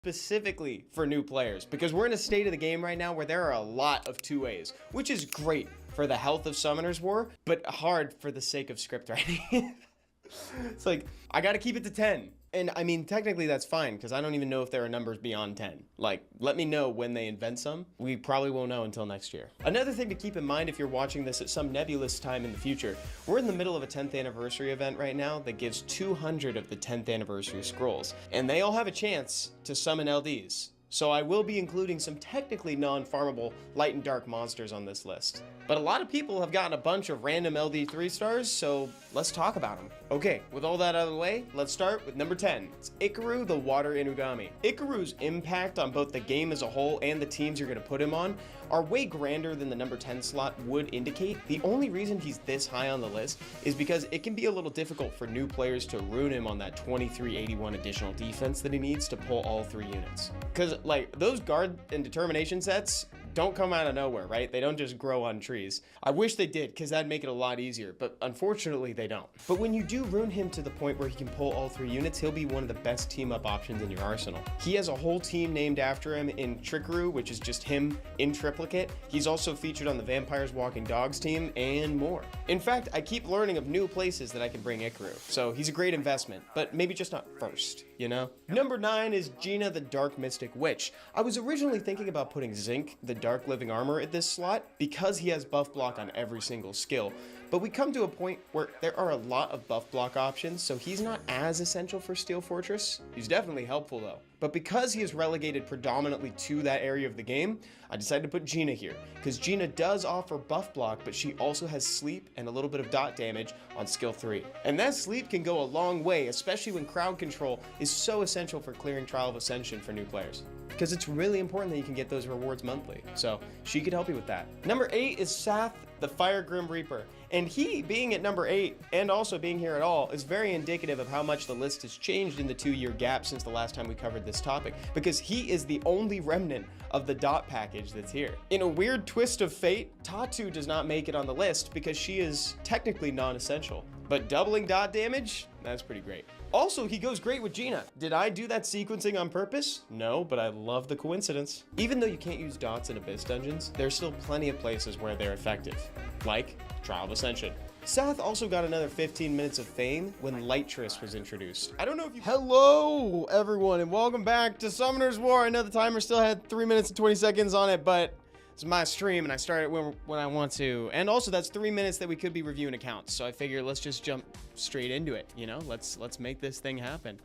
specifically for new players, because we're in a state of the game right now where there are a lot of 2As, which is great for the health of Summoner's War, but hard for the sake of script writing. It's like, I gotta keep it to 10. And I mean, technically that's fine, because I don't even know if there are numbers beyond 10. Like, let me know when they invent some. We probably won't know until next year. Another thing to keep in mind if you're watching this at some nebulous time in the future, we're in the middle of a 10th anniversary event right now that gives 200 of the 10th anniversary scrolls, and they all have a chance to summon LDs. So I will be including some technically non-farmable light and dark monsters on this list. But a lot of people have gotten a bunch of random LD 3-stars, so let's talk about them. Okay, with all that out of the way, let's start with number 10. It's Ikaru the Water Inugami. Ikaru's impact on both the game as a whole and the teams you're gonna put him on are way grander than the number 10 slot would indicate. The only reason he's this high on the list is because it can be a little difficult for new players to ruin him on that 2381 additional defense that he needs to pull all 3 units. Because like those guard and determination sets don't come out of nowhere, right? They don't just grow on trees. I wish they did, because that'd make it a lot easier, but unfortunately they don't. But when you do ruin him to the point where he can pull all 3 units, he'll be one of the best team up options in your arsenal. He has a whole team named after him in Trickaroo, which is just him in triplicate. He's also featured on the Vampires Walking Dogs team and more. In fact, I keep learning of new places that I can bring Ikaru, so he's a great investment, but maybe just not first, you know? Number 9 is Gina the Dark Mystic Witch. I was originally thinking about putting Zinc the Dark Living Armor at this slot because he has buff block on every single skill, but we come to a point where there are a lot of buff block options, so he's not as essential for Steel Fortress. He's definitely helpful though. But because he is relegated predominantly to that area of the game, I decided to put Gina here, because Gina does offer buff block, but she also has sleep and a little bit of dot damage on skill 3. And that sleep can go a long way, especially when crowd control is so essential for clearing Trial of Ascension for new players. Because it's really important that you can get those rewards monthly, so she could help you with that. Number 8 is Sath the Fire Grim Reaper. And he being at number 8 and also being here at all is very indicative of how much the list has changed in the 2-year gap since the last time we covered this topic, because he is the only remnant of the dot package that's here. In a weird twist of fate, Tatu does not make it on the list because she is technically non-essential, but doubling dot damage, that's pretty great. Also, he goes great with Gina. Did I do that sequencing on purpose? No, but I love the coincidence. Even though you can't use dots in Abyss dungeons, there's still plenty of places where they're effective, like Trial of Ascension. Sath also got another 15 minutes of fame when Lightris was introduced. I don't know if you— Hello, everyone, and welcome back to Summoner's War. I know the timer still had 3 minutes and 20 seconds on it, but it's my stream, and I start it when I want to. And also, that's 3 minutes that we could be reviewing accounts, so I figure let's just jump straight into it, you know? Let's make this thing happen.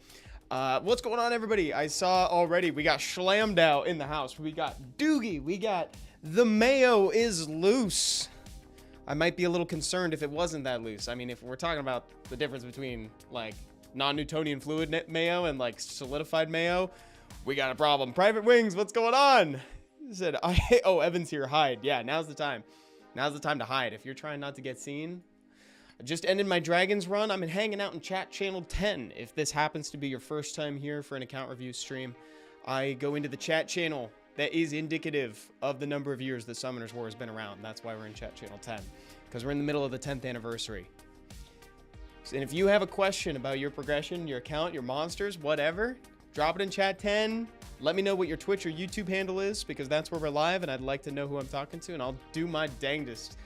What's going on, everybody? I saw already we got Schlammed out in the house. We got Doogie. We got the mayo is loose. I might be a little concerned if it wasn't that loose. I mean, if we're talking about the difference between like non-Newtonian fluid mayo and like solidified mayo, we got a problem. Private Wings, what's going on? He said, oh, Evan's here, hide. Yeah, now's the time. Now's the time to hide. If you're trying not to get seen. I just ended my Dragons run. I'm hanging out in chat channel 10. If this happens to be your first time here for an account review stream, I go into the chat channel. That is indicative of the number of years that Summoner's War has been around. That's why we're in chat channel 10, because we're in the middle of the 10th anniversary. And if you have a question about your progression, your account, your monsters, whatever, drop it in chat 10. Let me know what your Twitch or YouTube handle is, because that's where we're live, and I'd like to know who I'm talking to, and I'll do my dangdest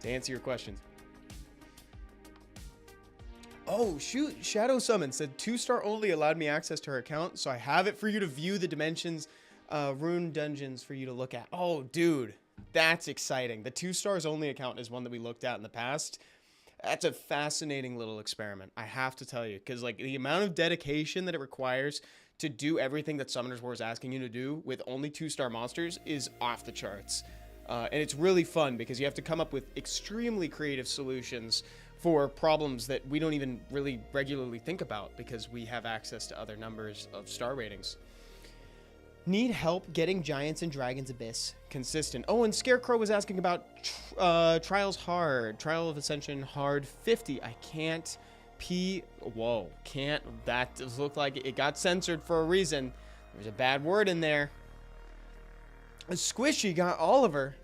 to answer your questions. Oh, shoot. Shadow Summon said 2-star only allowed me access to her account, so I have it for you to view the dimensions rune dungeons for you to look at. Oh, dude, that's exciting. The 2-stars only account is one that we looked at in the past. That's a fascinating little experiment, I have to tell you, because like the amount of dedication that it requires to do everything that Summoner's War is asking you to do with only 2-star monsters is off the charts. And it's really fun because you have to come up with extremely creative solutions for problems that we don't even really regularly think about because we have access to other numbers of star ratings. Need help getting Giants and Dragons Abyss consistent. Oh, and Scarecrow was asking about Trials Hard. Trial of Ascension Hard 50. I can't Whoa. Can't. That does look like it got censored for a reason. There's a bad word in there. Squishy got Oliver.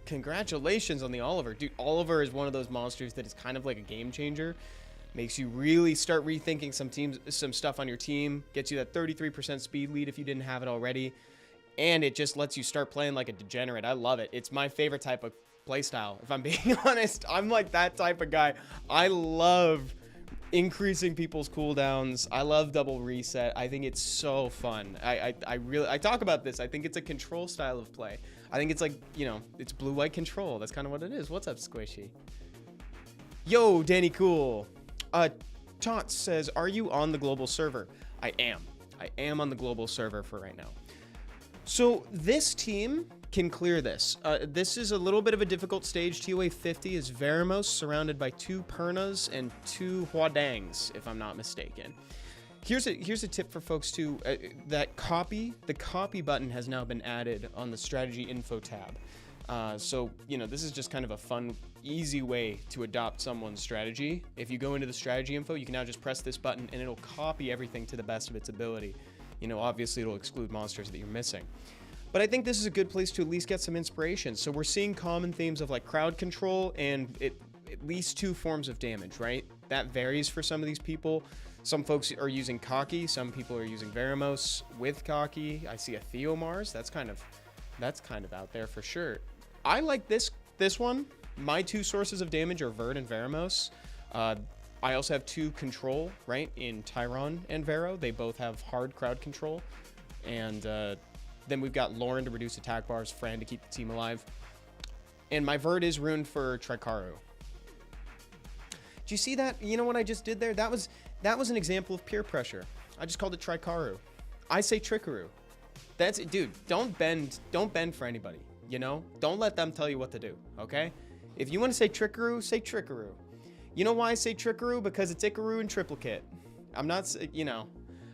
Congratulations on the Oliver. Dude, Oliver is one of those monsters that is kind of like a game changer. Makes you really start rethinking some stuff on your team. Gets you that 33% speed lead if you didn't have it already. And it just lets you start playing like a degenerate. I love it. It's my favorite type of playstyle, if I'm being honest. I'm like that type of guy. I love increasing people's cooldowns. I love double reset. I think it's so fun. I talk about this. I think it's a control style of play. I think it's like, you know, it's blue-white control. That's kind of what it is. What's up, Squishy? Yo, Danny Cool. Tots says, are you on the global server? I am on the global server for right now. So this team can clear this. This is a little bit of a difficult stage. TOA 50 is Veramos surrounded by 2 Pernas and 2 Huadangs, if I'm not mistaken. Here's a tip for folks too. The copy button has now been added on the strategy info tab. So, you know, this is just kind of a fun, easy way to adopt someone's strategy. If you go into the strategy info, you can now just press this button and it'll copy everything to the best of its ability. You know, obviously it'll exclude monsters that you're missing. But I think this is a good place to at least get some inspiration. So we're seeing common themes of like crowd control and at least 2 forms of damage, right? That varies for some of these people. Some folks are using Cocky. Some people are using Veramos with Cocky. I see a Theomars. That's kind of out there for sure. I like this one. My 2 sources of damage are Verd and Veramos. I also have 2 control, right, in Tyron and Vero. They both have hard crowd control. And then we've got Lauren to reduce attack bars, Fran to keep the team alive. And my Verd is ruined for Trikaru. Did you see that? You know what I just did there? That was an example of peer pressure. I just called it Trikaru. I say Trickaroo. That's it, dude. Don't bend for anybody, you know? Don't let them tell you what to do, okay? If you want to say Trickaroo, say Trickaroo. You know why I say Trickaroo? Because it's Ikaru and triplicate. I'm not, you know,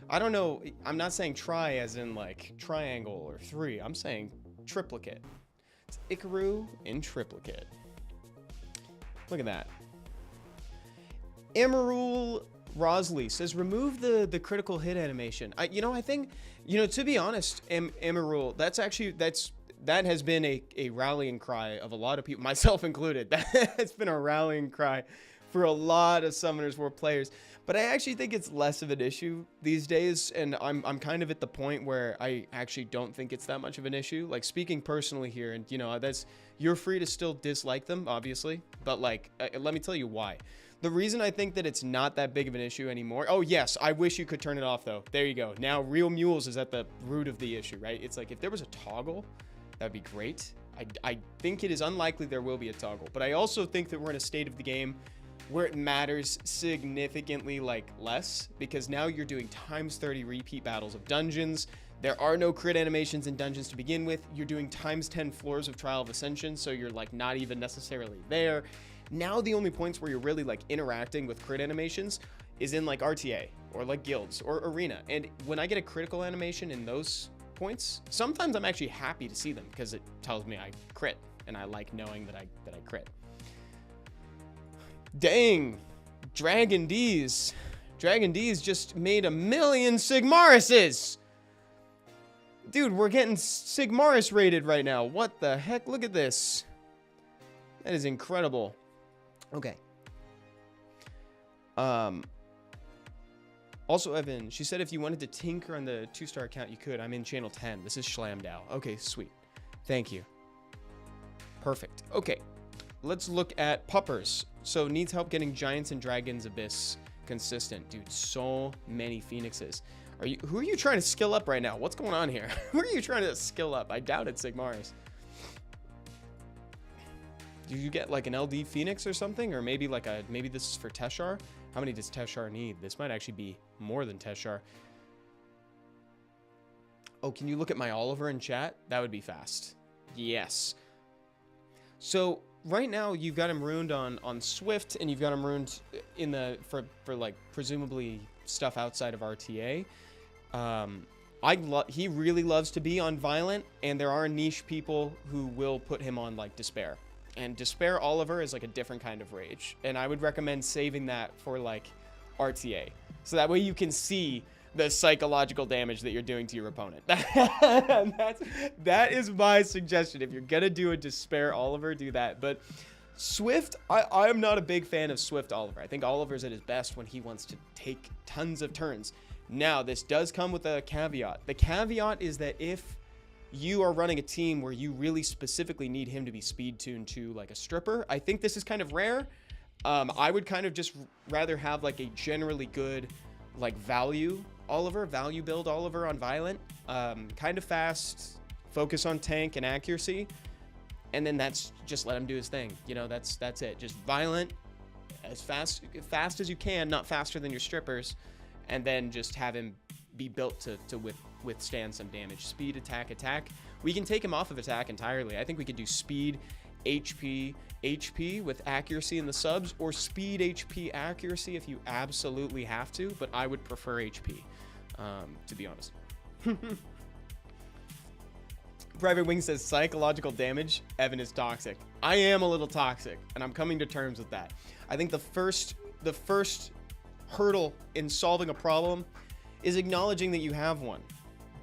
I don't know. I'm not saying try as in like triangle or 3. I'm saying triplicate. It's Ikaru in triplicate. Look at that. Emerald Rosley says, remove the critical hit animation. I think, to be honest, Emerald, that has been a rallying cry of a lot of people, myself included. That's been a rallying cry for a lot of Summoners War players. But I actually think it's less of an issue these days, and I'm kind of at the point where I actually don't think it's that much of an issue. Like, speaking personally here, and you're free to still dislike them, obviously, but like, let me tell you why. The reason I think that it's not that big of an issue anymore. Oh yes, I wish you could turn it off though. There you go. Now Real Mules is at the root of the issue, right? It's like if there was a toggle, that'd be great. I think it is unlikely there will be a toggle, but I also think that we're in a state of the game where it matters significantly less, because now you're doing times 30 repeat battles of dungeons. There are no crit animations in dungeons to begin with. You're doing times 10 floors of Trial of Ascension, so you're like not even necessarily there. Now the only points where you're really like interacting with crit animations is in like RTA or like guilds or arena. And when I get a critical animation in those points, sometimes I'm actually happy to see them because it tells me I crit, and I like knowing that I crit. Dang, Dragon D's just made 1 million Sigmarises. Dude, we're getting Sigmaris rated right now. What the heck? Look at this. That is incredible. Okay. Also, Evan, she said if you wanted to tinker on the 2-star account, you could. I'm in channel 10. This is Schlamdow. Okay, sweet. Thank you. Perfect. Okay. Let's look at Puppers. So, needs help getting Giants and Dragons Abyss consistent. Dude, so many Phoenixes. Who are you trying to skill up right now? What's going on here? Who are you trying to skill up? I doubt it's Sigmaris. Do you get like an LD Phoenix or something? Or maybe maybe this is for Teshar? How many does Teshar need? This might actually be more than Teshar. Oh, can you look at my Oliver in chat? That would be fast. Yes. So right now you've got him ruined on Swift, and you've got him ruined in for like presumably stuff outside of RTA. He really loves to be on Violent, and there are niche people who will put him on like Despair. And Despair Oliver is like a different kind of rage, and I would recommend saving that for like RTA, so that way you can see the psychological damage that you're doing to your opponent. That is my suggestion. If you're gonna do a Despair Oliver, do that. But Swift, I am not a big fan of Swift Oliver. I think Oliver's at his best when he wants to take tons of turns. Now, this does come with a caveat. The caveat is that if you are running a team where you really specifically need him to be speed tuned to like a stripper, I think this is kind of rare. I would kind of just rather have like a generally good like value build Oliver on Violent. Kind of fast, focus on tank and accuracy. And then that's just let him do his thing. You know, that's it. Just Violent, as fast as you can, not faster than your strippers, and then just have him be built to withstand some damage. Speed, attack. We can take him off of attack entirely. I think we could do speed, HP with accuracy in the subs, or speed, HP, accuracy if you absolutely have to, but I would prefer HP, to be honest. Private Wing says psychological damage. Evan is toxic. I am a little toxic, and I'm coming to terms with that. I think the first hurdle in solving a problem is acknowledging that you have one.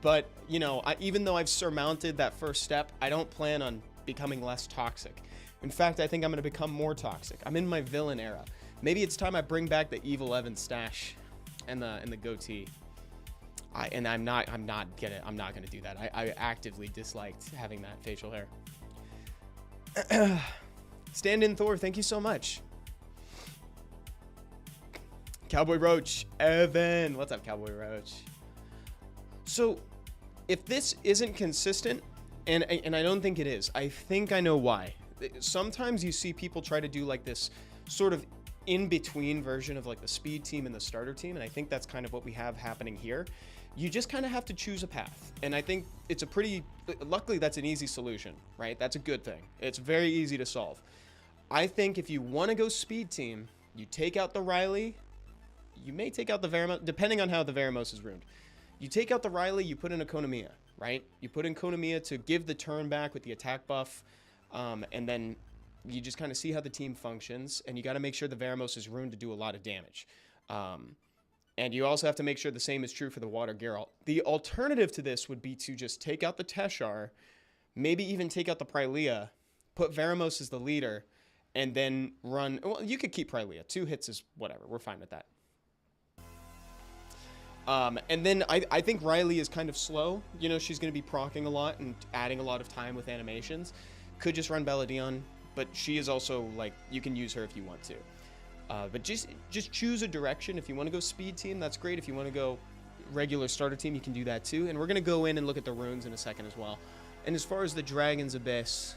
But, you know, even though I've surmounted that first step, I don't plan on becoming less toxic. In fact, I think I'm going to become more toxic. I'm in my villain era. Maybe it's time I bring back the evil Evan stash and the goatee. I'm not gonna do that. I actively disliked having that facial hair. Stand in Thor, thank you so much. Cowboy Roach, Evan, what's up, Cowboy Roach? So, if this isn't consistent, and I don't think it is, I think I know why. Sometimes you see people try to do like this sort of in-between version of like the speed team and the starter team, and I think that's kind of what we have happening here. You just kind of have to choose a path. And I think it's luckily that's an easy solution, right? That's a good thing. It's very easy to solve. I think if you want to go speed team, you take out the Riley. You may take out the Veramos, depending on how the Veramos is ruined. You take out the Riley, you put in a Konamiya, right? You put in Konamiya to give the turn back with the attack buff. And then you just kind of see how the team functions. And you got to make sure the Veramos is ruined to do a lot of damage. And you also have to make sure the same is true for the Water Geralt. The alternative to this would be to just take out the Teshar, maybe even take out the Prylia, put Veramos as the leader, and then run... Well, you could keep Prylia. 2 hits is whatever. We're fine with that. And then I think Riley is kind of slow. You know, she's going to be proccing a lot and adding a lot of time with animations. Could just run Belladion, but she is also, like, you can use her if you want to. But just choose a direction. If you want to go speed team, that's great. If you want to go regular starter team, you can do that too. And we're going to go in and look at the runes in a second as well. And as far as the Dragon's Abyss,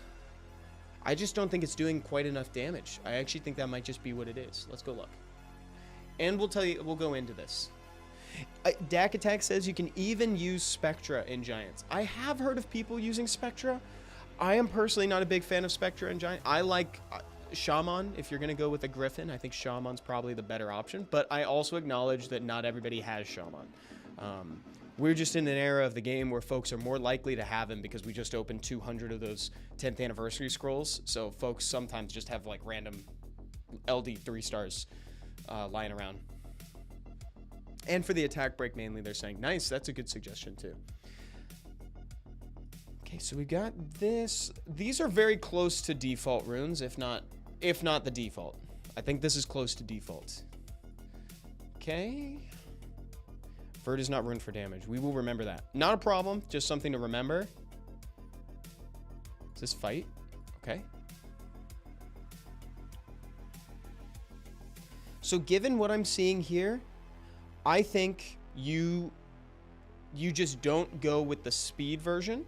I just don't think it's doing quite enough damage. I actually think that might just be what it is. Let's go look. And we'll go into this. Dak Attack says you can even use Spectra in Giants. I have heard of people using Spectra. I am personally not a big fan of Spectra in Giant. I like... Shaman, if you're going to go with a Griffin, I think Shaman's probably the better option, but I also acknowledge that not everybody has Shaman. We're just in an era of the game where folks are more likely to have him because we just opened 200 of those 10th anniversary scrolls, so folks sometimes just have like random LD 3 stars lying around. And for the attack break mainly, they're saying, nice, that's a good suggestion too. Okay, so we got this. These are very close to default runes, if not the default. I think this is close to default. Okay. Verd is not ruined for damage. We will remember that. Not a problem, just something to remember. Is this fight? Okay. So given what I'm seeing here, I think you just don't go with the speed version.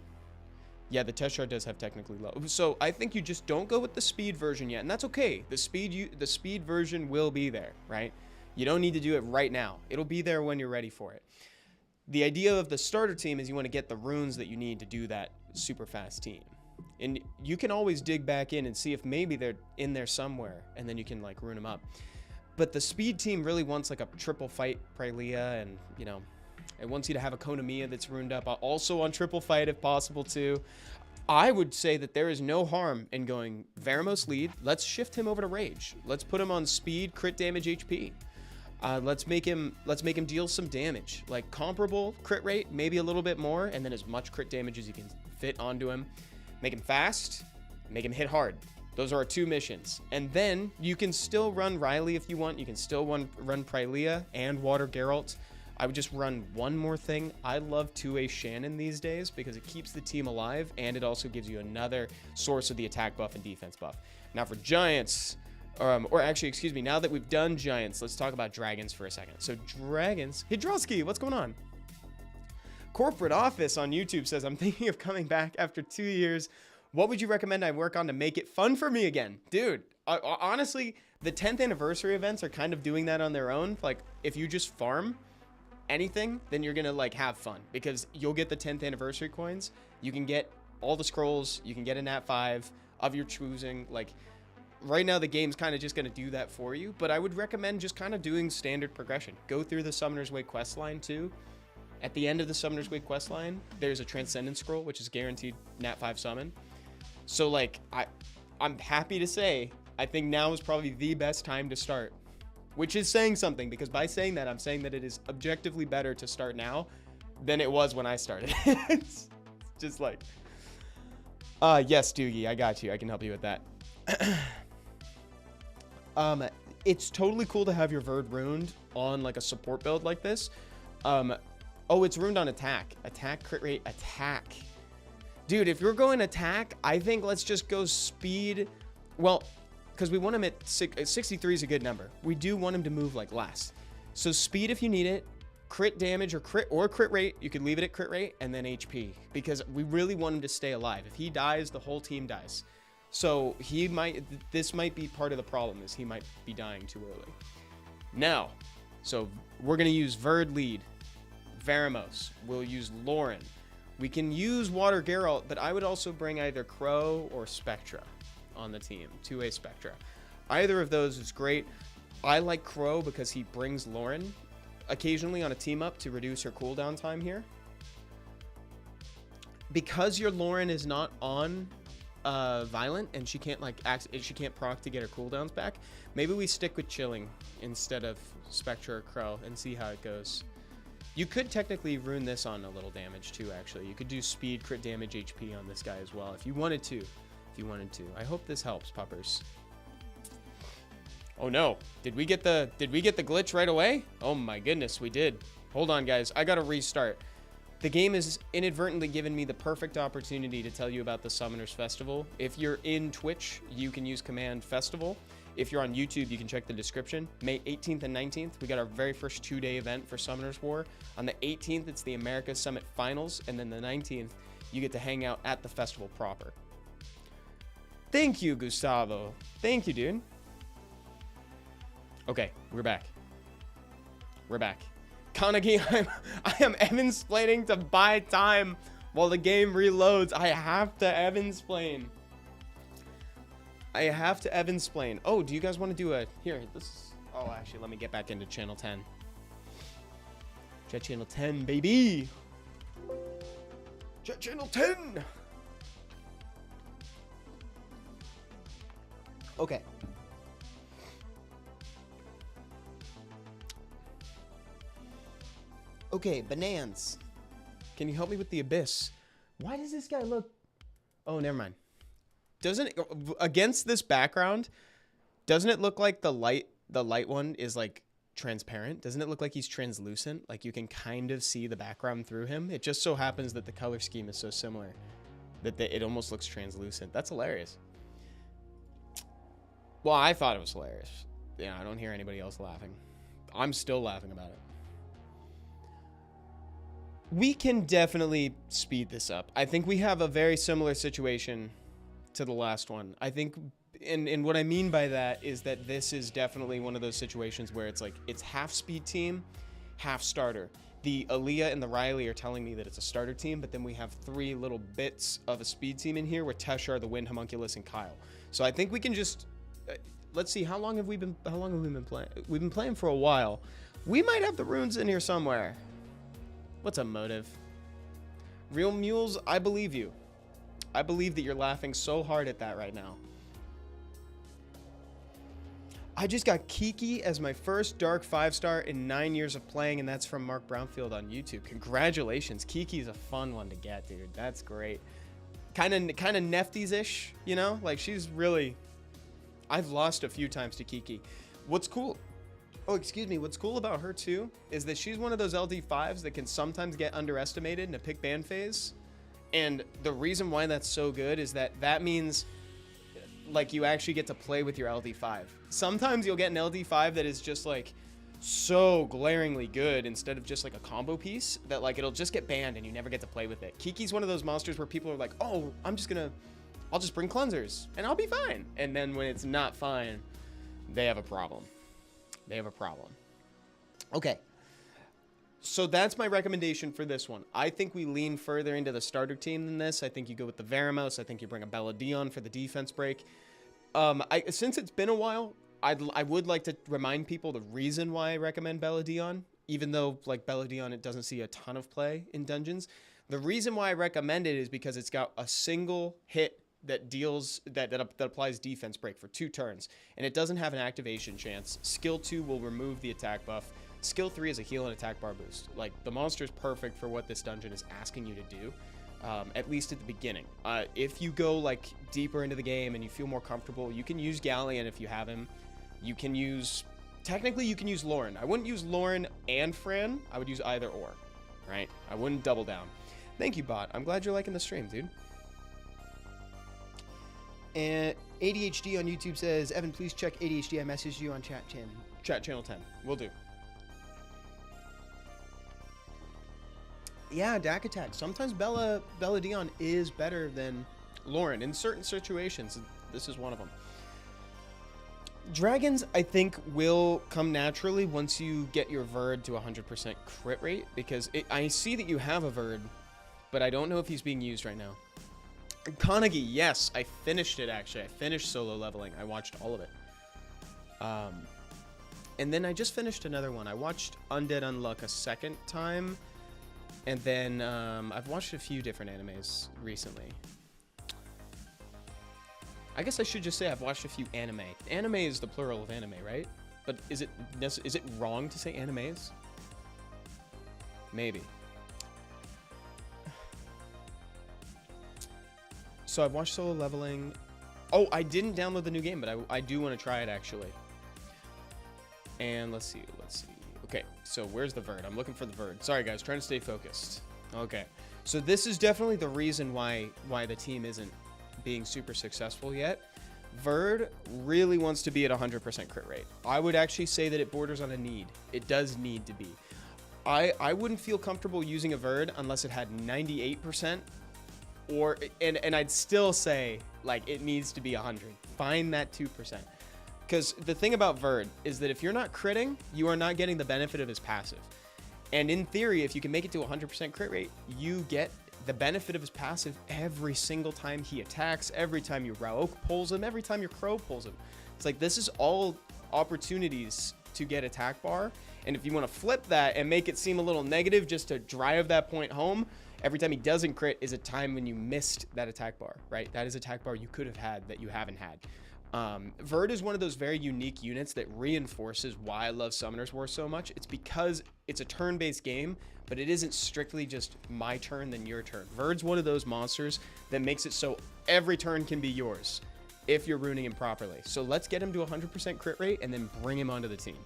Yeah, the Teshar does have technically low. So I think you just don't go with the speed version yet, and that's okay. The speed version will be there, right? You don't need to do it right now. It'll be there when you're ready for it. The idea of the starter team is you want to get the runes that you need to do that super fast team. And you can always dig back in and see if maybe they're in there somewhere, and then you can like rune them up. But the speed team really wants like a triple fight Prylia, and you know, it wants you to have a Konamiya that's runed up, also on triple fight if possible too. I would say that there is no harm in going Veramos lead. Let's shift him over to Rage. Let's put him on speed, crit damage, HP. Let's make him deal some damage, like comparable crit rate, maybe a little bit more, and then as much crit damage as you can fit onto him. Make him fast, make him hit hard. Those are our 2 missions. And then you can still run Riley if you want. You can still run Prylia and Water Geralt. I would just run one more thing. I love 2A Shannon these days because it keeps the team alive and it also gives you another source of the attack buff and defense buff. Now for Giants, or actually, excuse me, now that we've done Giants, let's talk about Dragons for a second. So Dragons, Hidrosky, what's going on? Corporate Office on YouTube says, I'm thinking of coming back after 2 years. What would you recommend I work on to make it fun for me again? Dude, honestly, the 10th anniversary events are kind of doing that on their own. Like, if you just farm anything, then you're gonna like have fun because you'll get the 10th anniversary coins. You can get all the scrolls. You can get a Nat 5 of your choosing. Like, right now, the game's kind of just gonna do that for you. But I would recommend just kind of doing standard progression. Go through the Summoner's Way quest line too. At the end of the Summoner's Way quest line, there's a Transcendence Scroll, which is guaranteed Nat 5 summon. So, like, I'm happy to say, I think now is probably the best time to start. Which is saying something, because by saying that, I'm saying that it is objectively better to start now than it was when I started. It's just like, yes, Doogie, I got you. I can help you with that. It's totally cool to have your Verd ruined on, like, a support build like this. Oh, it's ruined on attack. Attack, crit rate, attack. Dude, if you're going attack, I think let's just go speed. Well, because we want him at 63 is a good number. We do want him to move like less. So speed if you need it, crit damage or crit rate. You could leave it at crit rate and then HP because we really want him to stay alive. If he dies, the whole team dies. So this might be part of the problem is he might be dying too early. Now, so we're going to use Verd lead, Varamos. We'll use Lauren. We can use Water Geralt, but I would also bring either Crow or Spectra on the team, 2A Spectra. Either of those is great. I like Crow because he brings Lauren occasionally on a team up to reduce her cooldown time here. Because your Lauren is not on Violent and she can't proc to get her cooldowns back, maybe we stick with Chilling instead of Spectra or Crow and see how it goes. You could technically ruin this on a little damage too, actually. You could do speed, crit damage, HP on this guy as well if you wanted to. I hope this helps, puppers. Oh no. Did we get the glitch right away? Oh my goodness, we did. Hold on, guys. I gotta restart. The game has inadvertently given me the perfect opportunity to tell you about the Summoners Festival. If you're in Twitch, you can use command festival. If you're on YouTube, you can check the description. May 18th and 19th, we got our very first 2-day event for Summoners War. On the 18th, it's the America Summit Finals, and then the 19th, you get to hang out at the festival proper. Thank you, Gustavo. Thank you, dude. Okay, we're back. Kanagi, I am Evansplaining to buy time while the game reloads. I have to Evansplain. Oh, do you guys want to do oh, actually, let me get back into channel 10. Chat channel 10, baby. Chat channel 10. Okay. Okay, Bananas. Can you help me with the Abyss? Why does this guy look... Oh, never mind. Doesn't it, against this background, doesn't it look like the light one is like transparent? Doesn't it look like he's translucent? Like you can kind of see the background through him. It just so happens that the color scheme is so similar that it almost looks translucent. That's hilarious. Well, I thought it was hilarious. Yeah, I don't hear anybody else laughing. I'm still laughing about it. We can definitely speed this up. I think we have a very similar situation to the last one. I think, and what I mean by that is that this is definitely one of those situations where it's like, it's half speed team, half starter. The Aaliyah and the Riley are telling me that it's a starter team, but then we have 3 little bits of a speed team in here with Teshar, the Wind, Homunculus, and Kyle. So I think we can just, let's see, how long have we been playing? We've been playing for a while. We might have the runes in here somewhere. What's a motive? Real Mules, I believe you. I believe that you're laughing so hard at that right now. I just got Kiki as my first Dark 5-star in 9 years of playing, and that's from Mark Brownfield on YouTube. Congratulations. Kiki's a fun one to get, dude. That's great. kind of Nefties-ish, you know? Like, she's really... I've lost a few times to Kiki. What's cool... Oh, excuse me. What's cool about her, too, is that she's one of those LD5s that can sometimes get underestimated in a pick ban phase. And the reason why that's so good is that means, like, you actually get to play with your LD5. Sometimes you'll get an LD5 that is just, like, so glaringly good instead of just, like, a combo piece that, like, it'll just get banned and you never get to play with it. Kiki's one of those monsters where people are like, oh, I'll just bring cleansers and I'll be fine. And then when it's not fine, they have a problem. They have a problem. Okay. So that's my recommendation for this one. I think we lean further into the starter team than this. I think you go with the Veramos. I think you bring a Bella Dion for the defense break. Since it's been a while, I would like to remind people the reason why I recommend Bella Dion, even though, like, Bella Dion, it doesn't see a ton of play in dungeons. The reason why I recommend it is because it's got a single hit that deals that applies defense break for 2 turns, and it doesn't have an activation chance. Skill 2 will remove the attack buff. Skill 3 is a heal and attack bar boost. Like, the monster is perfect for what this dungeon is asking you to do, at least at the beginning. If you go, like, deeper into the game and you feel more comfortable, you can use Galleon if you have him. You can use... Technically, you can use Lauren. I wouldn't use Lauren and Fran. I would use either or, right? I wouldn't double down. Thank you, bot. I'm glad you're liking the stream, dude. And ADHD on YouTube says, Evan, please check ADHD. I messaged you on chat channel 10. Will do. Yeah, DAC attack. Sometimes Bella Dion is better than Lauren in certain situations. This is one of them. Dragons, I think, will come naturally once you get your Verd to 100% crit rate, because I see that you have a Verd, but I don't know if he's being used right now. Konagi, yes, I finished it, actually. I finished solo leveling. I watched all of it. And then I just finished another one. I watched Undead Unluck a second time, and then I've watched a few different animes recently. I guess I should just say I've watched a few anime. Anime is the plural of anime, right? But is it wrong to say animes? Maybe. So I've watched solo leveling. Oh, I didn't download the new game, but I do want to try it, actually. And let's see. Okay, so where's the Verd? I'm looking for the Verd. Sorry, guys, trying to stay focused. Okay, so this is definitely the reason why the team isn't being super successful yet. Verd really wants to be at 100% crit rate. I would actually say that it borders on a need. It does need to be. I wouldn't feel comfortable using a Verd unless it had 98%. And I'd still say, like, it needs to be 100. Find that 2%. Because the thing about Verd is that if you're not critting, you are not getting the benefit of his passive. And in theory, if you can make it to 100% crit rate, you get the benefit of his passive every single time he attacks, every time your Raoak pulls him, every time your Crow pulls him. It's like, this is all opportunities to get attack bar. And if you want to flip that and make it seem a little negative just to drive that point home, every time he doesn't crit is a time when you missed that attack bar, right? That is attack bar you could have had that you haven't had. Verd is one of those very unique units that reinforces why I love Summoner's War so much. It's because it's a turn-based game, but it isn't strictly just my turn then your turn. Verd's one of those monsters that makes it so every turn can be yours if you're ruining him properly. So let's get him to 100% crit rate and then bring him onto the team.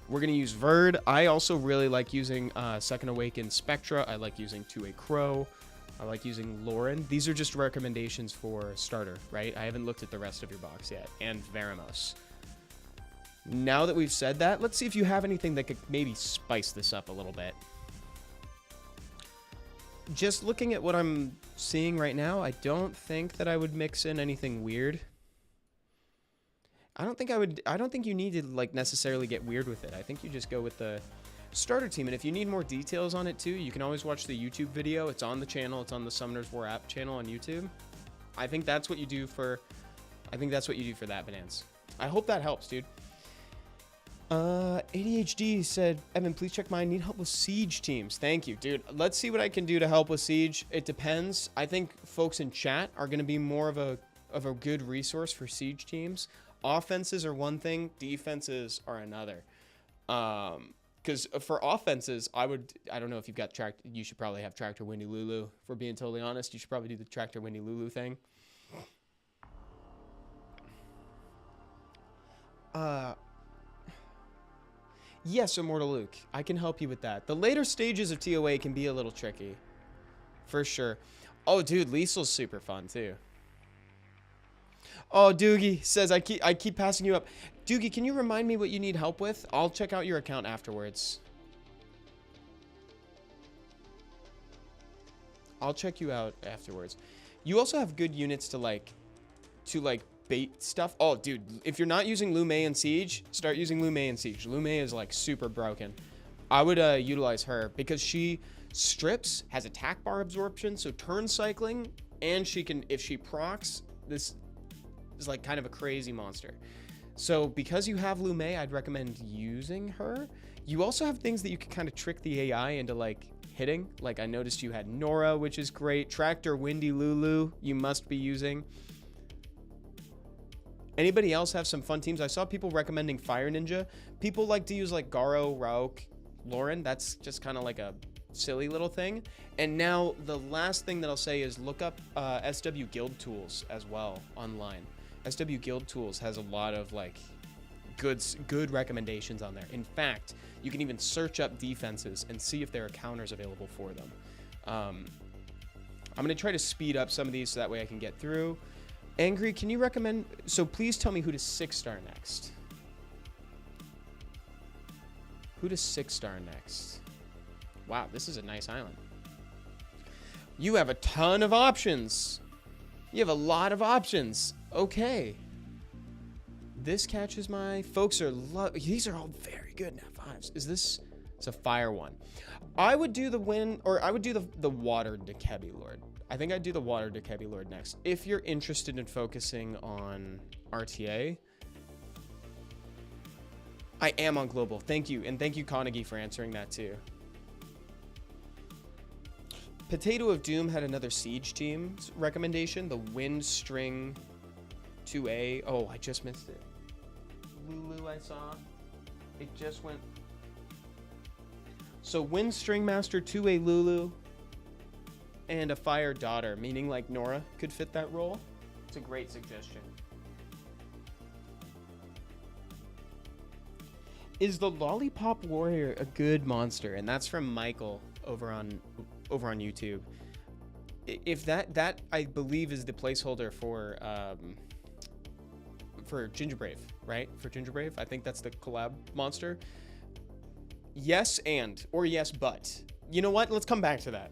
We're going to use Verd. I also really like using Second Awaken Spectra. I like using 2A Crow. I like using Lauren. These are just recommendations for starter, right? I haven't looked at the rest of your box yet. And Veramos. Now that we've said that, let's see if you have anything that could maybe spice this up a little bit. Just looking at what I'm seeing right now, I don't think that I would mix in anything weird. I don't think you need to, like, necessarily get weird with it. I think you just go with the starter team. And if you need more details on it too, you can always watch the YouTube video. It's on the channel. It's on the Summoner's War app channel on YouTube. I think that's what you do for that, Banance. I hope that helps, dude. ADHD said, Evan, please check mine. Need help with Siege teams. Thank you, dude. Let's see what I can do to help with Siege. It depends. I think folks in chat are going to be more of a good resource for Siege teams. Offenses are one thing, defenses are another. Because for offenses, I don't know if you've got you should probably have Tractor Windy Lulu. If we're being totally honest, you should probably do the Tractor Windy Lulu thing. Yes, Immortal Luke. I can help you with that. The later stages of TOA can be a little tricky. For sure. Oh, dude, Liesl's super fun, too. Oh, Doogie says, I keep passing you up. Doogie, can you remind me what you need help with? I'll check out your account afterwards. I'll check you out afterwards. You also have good units to bait stuff. Oh, dude, if you're not using Lume and Siege, start using Lume and Siege. Lume is like super broken. I would utilize her because she strips, has attack bar absorption, so turn cycling, and she can, if she procs, this is like kind of a crazy monster. So because you have Lume, I'd recommend using her. You also have things that you can kind of trick the AI into like hitting. Like I noticed you had Nora, which is great. Tractor Windy Lulu, you must be using. Anybody else have some fun teams? I saw people recommending Fire Ninja. People like to use like Garo, Rauk, Lauren. That's just kind of like a silly little thing. And now the last thing that I'll say is look up SW Guild Tools as well online. SW Guild Tools has a lot of like good recommendations on there. In fact, you can even search up defenses and see if there are counters available for them. I'm going to try to speed up some of these so that way I can get through. Angry, can you recommend? So please tell me who to 6-star next. Who to 6-star next? Wow, this is a nice island. You have a ton of options. You have a lot of options. Okay. This catches my folks are these are all very good now. 5s. Is this? It's a fire one. I would do the wind, or I would do the water Dekebi Lord. I think I'd do the water Dekebi Lord next. If you're interested in focusing on RTA, I am on global. Thank you, and thank you Konagi for answering that too. Potato of Doom had another siege team's recommendation, the Wind String 2A. Oh, I just missed it. Lulu, I saw. It just went. So Wind String Master 2A Lulu and a Fire Daughter, meaning like Nora could fit that role. It's a great suggestion. Is the Lollipop Warrior a good monster? And that's from Michael over on YouTube. If that I believe is the placeholder for Gingerbrave, right? For Gingerbrave, I think that's the collab monster. Yes and, or yes but. You know what? Let's come back to that.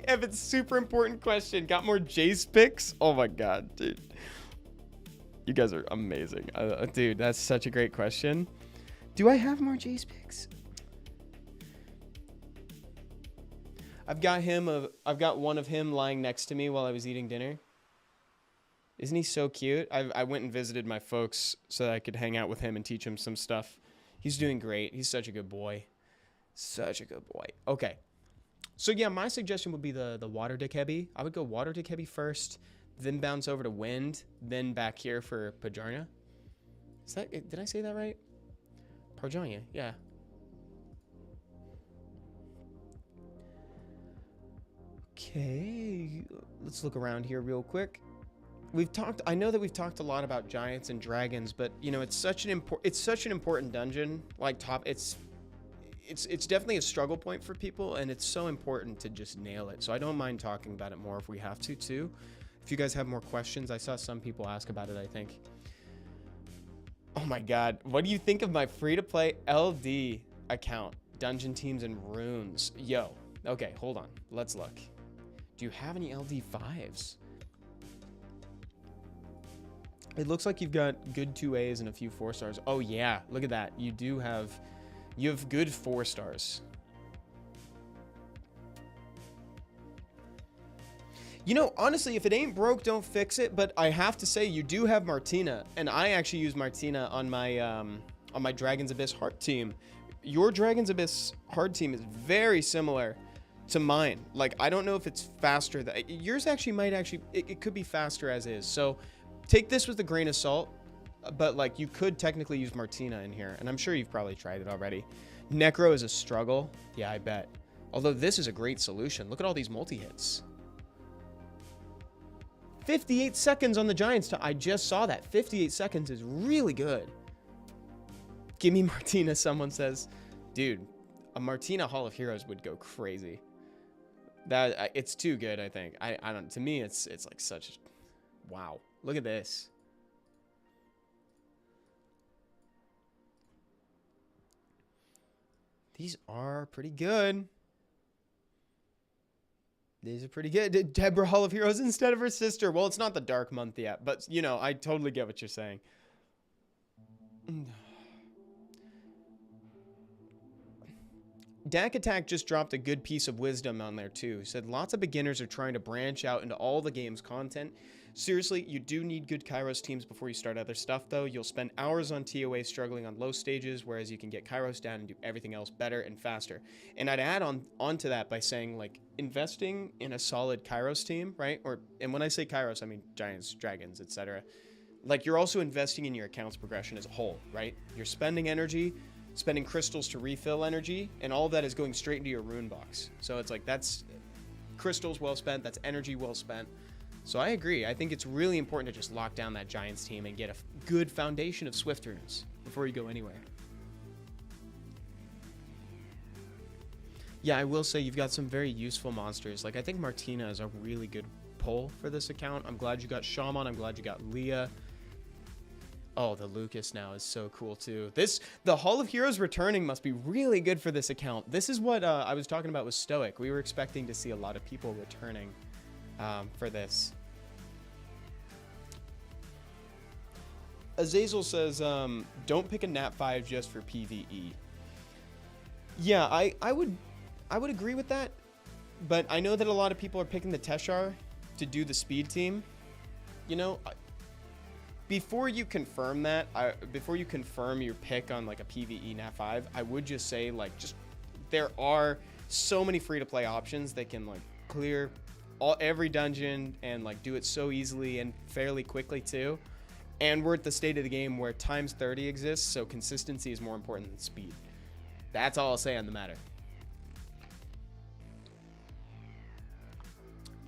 Evan's super important question. Got more Jace picks? Oh my god, dude. You guys are amazing. Dude, that's such a great question. Do I have more Jace picks? I've got one of him lying next to me while I was eating dinner. Isn't he so cute? I went and visited my folks so that I could hang out with him and teach him some stuff. He's doing great. He's such a good boy. Such a good boy. Okay. So yeah, my suggestion would be the water Dekebi. I would go water Dekebi first, then bounce over to wind, then back here for Pajarnia. Is that it? Did I say that right? Pajarnia, yeah. Okay, let's look around here real quick. I know that we've talked a lot about giants and dragons, but you know, it's such an important dungeon. Like it's definitely a struggle point for people, and it's so important to just nail it. So I don't mind talking about it more if we have to too. If you guys have more questions, I saw some people ask about it, I think. Oh my god, what do you think of my free-to-play LD account? Dungeon teams and runes. Yo, okay, hold on. Let's look. Do you have any LD5s? It looks like you've got good 2As and a few 4-stars. Oh yeah, look at that. You have good 4-stars. You know, honestly, if it ain't broke, don't fix it. But I have to say, you do have Martina, and I actually use Martina on my Dragon's Abyss hard team. Your Dragon's Abyss hard team is very similar to mine. Like, I don't know if it's faster. Yours actually it could be faster as is. So take this with a grain of salt. but like you could technically use Martina in here, and I'm sure you've probably tried it already. Necro is a struggle. Yeah, I bet. Although this is a great solution. Look at all these multi-hits. 58 seconds on the Giants. I just saw that. 58 seconds is really good. Give me Martina, someone says. Dude, a Martina Hall of Heroes would go crazy. That it's too good, I think. I don't. To me, it's like such. Wow. Look at this. These are pretty good. These are pretty good. Deborah Hall of Heroes instead of her sister. Well, it's not the dark month yet, but you know, I totally get what you're saying. Dak Attack just dropped a good piece of wisdom on there too. He said lots of beginners are trying to branch out into all the game's content. Seriously, you do need good Kairos teams before you start other stuff though. You'll spend hours on TOA struggling on low stages, whereas you can get Kairos down and do everything else better and faster. And I'd add onto that by saying like investing in a solid Kairos team, right? And when I say Kairos, I mean Giants, Dragons, etc. Like you're also investing in your account's progression as a whole, right? You're spending energy, spending crystals to refill energy, and all of that is going straight into your rune box. So it's like that's crystals well spent, that's energy well spent. So I agree. I think it's really important to just lock down that Giants team and get a good foundation of Swift runes before you go anywhere. Yeah, I will say you've got some very useful monsters. Like I think Martina is a really good pull for this account. I'm glad you got Shaman. I'm glad you got Leah. Oh, the Lucas now is so cool too. The Hall of Heroes returning must be really good for this account. This is what I was talking about with Stoic. We were expecting to see a lot of people returning for this. Azazel says, don't pick a Nat 5 just for PvE. Yeah, I would agree with that, but I know that a lot of people are picking the Teshar to do the speed team. You know, before you confirm that, before you confirm your pick on like a PvE Nat 5, I would just say like there are so many free-to-play options that can like clear every dungeon and like do it so easily and fairly quickly too. And we're at the state of the game where times 30 exists, so consistency is more important than speed. That's all I'll say on the matter.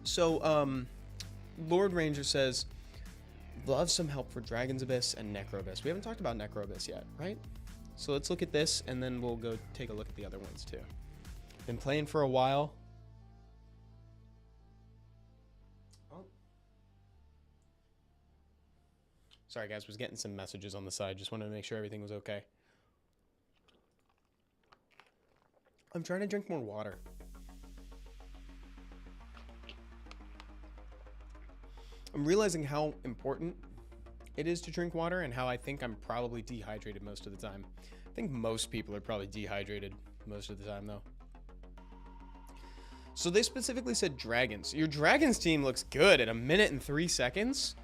So, Lord Ranger says, love some help for Dragon's Abyss and Necro Abyss. We haven't talked about Necro Abyss yet, right? So let's look at this, and then we'll go take a look at the other ones too. Been playing for a while. Sorry guys, was getting some messages on the side. Just wanted to make sure everything was okay. I'm trying to drink more water. I'm realizing how important it is to drink water and how I think I'm probably dehydrated most of the time. I think most people are probably dehydrated most of the time though. So they specifically said dragons. Your dragons team looks good at 1 minute and 3 seconds.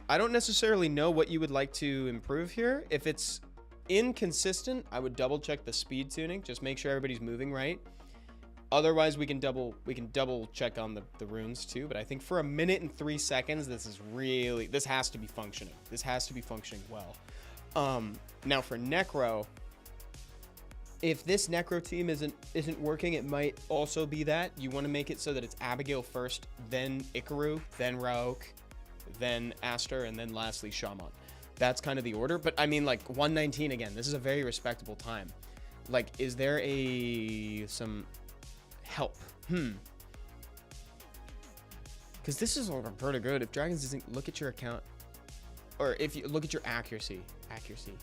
I don't necessarily know what you would like to improve here. If it's inconsistent, I would double check the speed tuning. Just make sure everybody's moving right. Otherwise, we can double check on the runes too. But I think for 1 minute and 3 seconds, this has to be functioning. This has to be functioning well. Now for Necro, if this Necro team isn't working, it might also be that you want to make it so that it's Abigail first, then Ikaru, then Rauk, then Aster, and then lastly Shaman. That's kind of the order. But I mean, like 119 again, this is a very respectable time. Like, is there some help? Because this is looking pretty good. If Dragons doesn't look at your account, or if you look at your accuracy.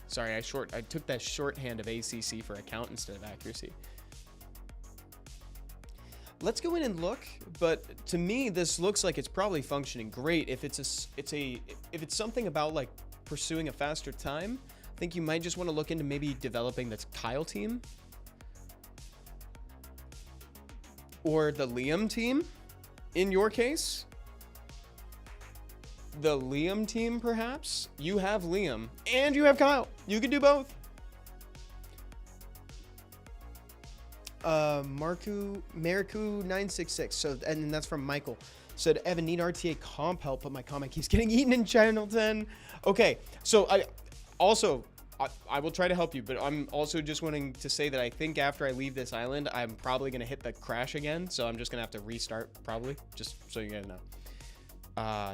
Sorry, I took that shorthand of ACC for account instead of accuracy. Let's go in and look, but to me, this looks like it's probably functioning great. If it's something about like pursuing a faster time, I think you might just want to look into maybe developing the Kyle team or the Liam team. In your case, the Liam team, perhaps. You have Liam and you have Kyle. You can do both. Mariku966. So, and that's from Michael. Said, Evan, need RTA comp help, but my comment keeps getting eaten in channel 10. Okay, so I will try to help you, but I'm also just wanting to say that I think after I leave this island, I'm probably going to hit the crash again. So I'm just going to have to restart, probably, just so you guys know.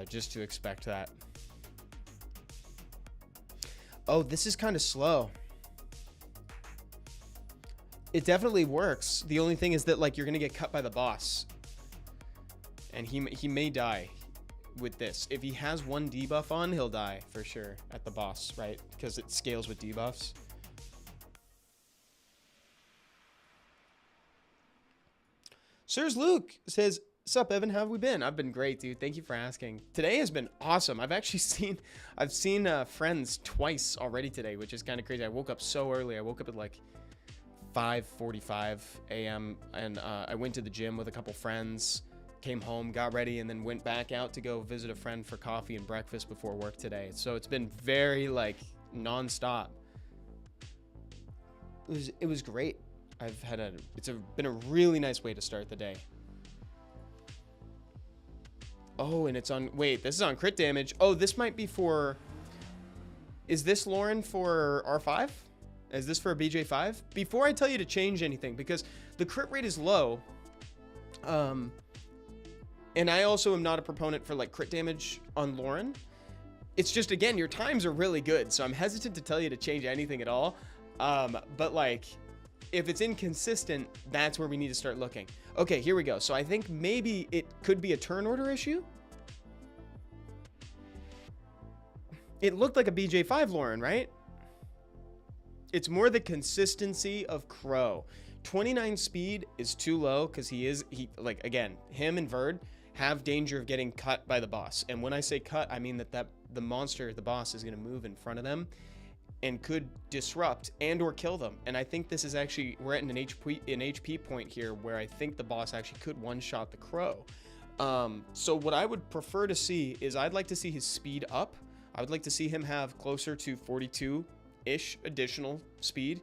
Just to expect that. Oh, this is kind of slow. It definitely works. The only thing is that, like, you're going to get cut by the boss. And he may die with this. If he has one debuff on, he'll die for sure at the boss, right? Because it scales with debuffs. Sirs Luke says, sup, Evan, how have we been? I've been great, dude. Thank you for asking. Today has been awesome. I've seen friends twice already today, which is kind of crazy. I woke up so early. I woke up at like 5:45 a.m. and I went to the gym with a couple friends, came home, got ready, and then went back out to go visit a friend for coffee and breakfast before work today. So it's been very, like, nonstop. It was great. It's been a really nice way to start the day. Oh, and it's on, wait, this is on crit damage. Oh, this might be for, is this Lauren for R5? Is this for a BJ5? Before I tell you to change anything, because the crit rate is low, and I also am not a proponent for, like, crit damage on Lauren. It's just, again, your times are really good, so I'm hesitant to tell you to change anything at all. But, like, if it's inconsistent, that's where we need to start looking. Okay, here we go. So I think maybe it could be a turn order issue. It looked like a BJ5 Lauren, right? It's more the consistency of Crow. 29 speed is too low because like, again, him and Verd have danger of getting cut by the boss. And when I say cut, I mean that the monster, the boss, is going to move in front of them and could disrupt and or kill them. And I think this is actually, we're at an HP point here where I think the boss actually could one-shot the Crow. So what I would prefer to see is I'd like to see his speed up. I would like to see him have closer to 42-ish additional speed.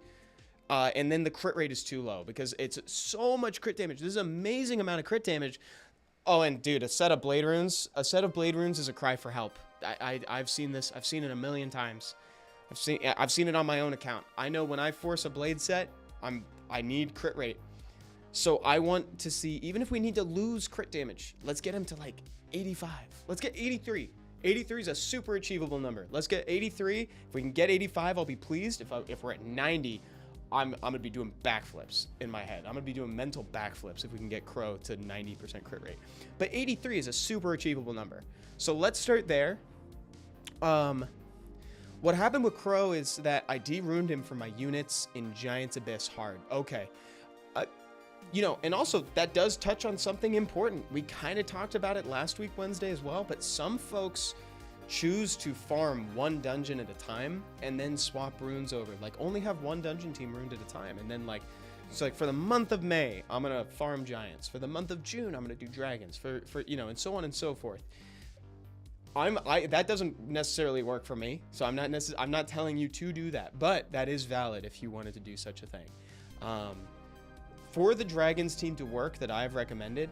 And then the crit rate is too low because it's so much crit damage. This is an amazing amount of crit damage. Oh, and dude, a set of blade runes is a cry for help. I've seen this. I've seen it a million times. I've seen it on my own account. I know when I force a blade set, I need crit rate. So I want to see, even if we need to lose crit damage, let's get him to like 85. Let's get 83. 83 is a super achievable number. Let's get 83. If we can get 85, I'll be pleased. If we're at 90, I'm gonna be doing backflips in my head. I'm gonna be doing mental backflips if we can get Crow to 90% crit rate. But 83 is a super achievable number. So let's start there. What happened with Crow is that I de-ruined him for my units in Giant's Abyss hard. Okay. You know, and also that does touch on something important. We kind of talked about it last week, Wednesday as well, but some folks choose to farm one dungeon at a time and then swap runes over. Like, only have one dungeon team ruined at a time. And then, like, it's like for the month of May, I'm going to farm giants. For the month of June, I'm going to do dragons. For you know, and so on and so forth. That doesn't necessarily work for me. So I'm not telling you to do that, but that is valid if you wanted to do such a thing. For the dragons team to work that I've recommended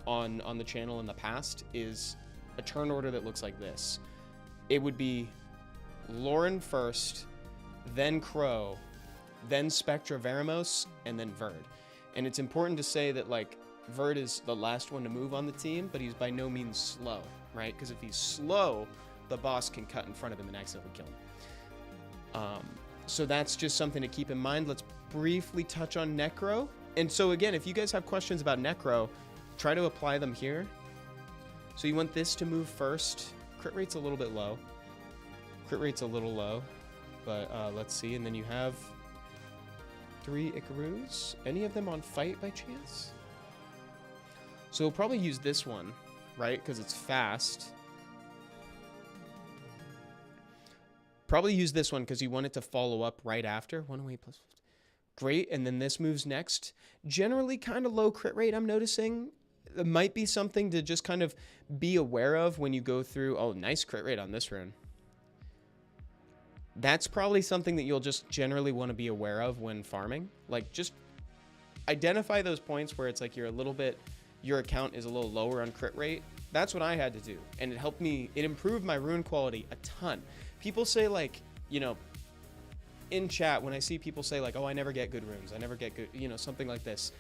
on the channel in the past is a turn order that looks like this. It would be Lauren first, then Crow, then Spectra Veramos, and then Verd. And it's important to say that, like, Verd is the last one to move on the team, but he's by no means slow, right? Because if he's slow, the boss can cut in front of him and accidentally kill him. So that's just something to keep in mind. Let's briefly touch on Necro. And so again, if you guys have questions about Necro, try to apply them here. So you want this to move first. Crit rate's a little bit low. Crit rate's a little low, but let's see. And then you have 3 Icarus. Any of them on fight by chance? So we'll probably use this one, right? Because it's fast. Probably use this one because you want it to follow up right after. 1 away plus 50. Great, and then this moves next. Generally kind of low crit rate, I'm noticing. It might be something to just kind of be aware of when you go through. Oh, nice crit rate on this rune. That's probably something that you'll just generally want to be aware of when farming. Like, just identify those points where it's like you're a little bit, your account is a little lower on crit rate. That's what I had to do, and it helped me. It improved my rune quality a ton. People say like, you know, in chat when I see people say like, oh, I never get good runes, I never get good, you know, something like this.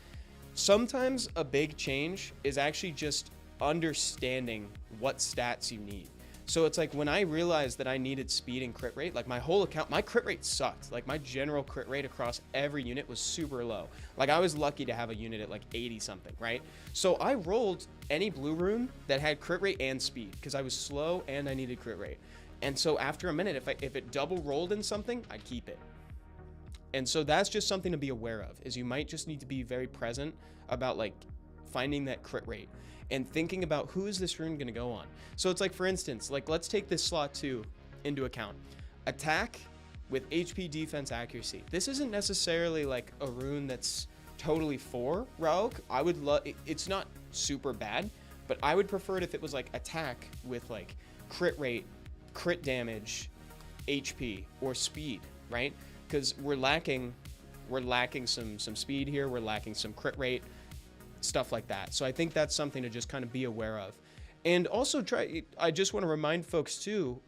Sometimes a big change is actually just understanding what stats you need. So it's like when I realized that I needed speed and crit rate, like my whole account, my crit rate sucked. Like my general crit rate across every unit was super low. Like I was lucky to have a unit at like 80 something, right? So I rolled any blue rune that had crit rate and speed because I was slow and I needed crit rate. And so after a minute, if it double rolled in something, I'd keep it. And so that's just something to be aware of, is you might just need to be very present about like finding that crit rate and thinking about who is this rune going to go on. So it's like, for instance, like let's take this slot 2 into account. Attack with HP, defense, accuracy. This isn't necessarily like a rune that's totally for Rauk. I would love, it's not super bad, but I would prefer it if it was like attack with like crit rate, crit damage, HP, or speed, right? Because we're lacking some speed here. We're lacking some crit rate, stuff like that. So I think that's something to just kind of be aware of. And also I just want to remind folks too,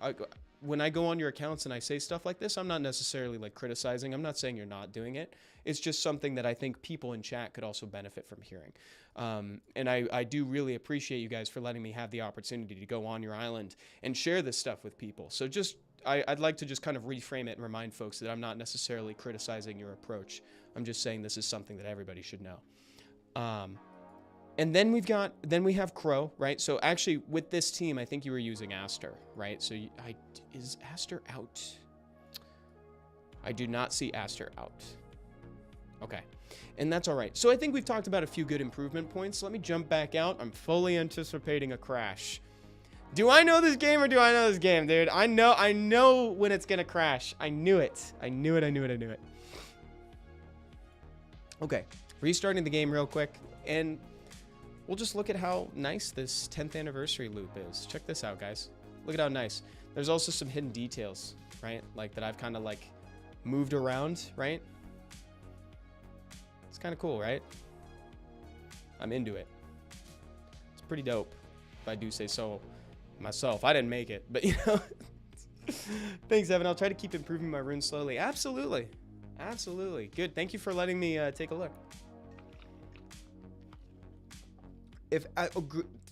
when I go on your accounts and I say stuff like this, I'm not necessarily like criticizing. I'm not saying you're not doing it. It's just something that I think people in chat could also benefit from hearing. And I do really appreciate you guys for letting me have the opportunity to go on your island and share this stuff with people. So just, I'd like to just kind of reframe it and remind folks that I'm not necessarily criticizing your approach. I'm just saying this is something that everybody should know. And then we have Crow, right? So actually with this team, I think you were using Aster, right? So is Aster out? I do not see Aster out. Okay. And that's all right. So I think we've talked about a few good improvement points. Let me jump back out. I'm fully anticipating a crash. Do I know this game or do I know this game, dude? I know when it's gonna crash. I knew it. I knew it. Okay. Restarting the game real quick, and we'll just look at how nice this 10th anniversary loop is. Check this out, guys. Look at how nice. There's also some hidden details, right? Like that I've kind of like moved around, right? It's kind of cool, right? I'm into it. It's pretty dope, if I do say so myself. I didn't make it, but you know. Thanks, Evan. I'll try to keep improving my runes slowly. Absolutely. Absolutely. Good. Thank you for letting me take a look.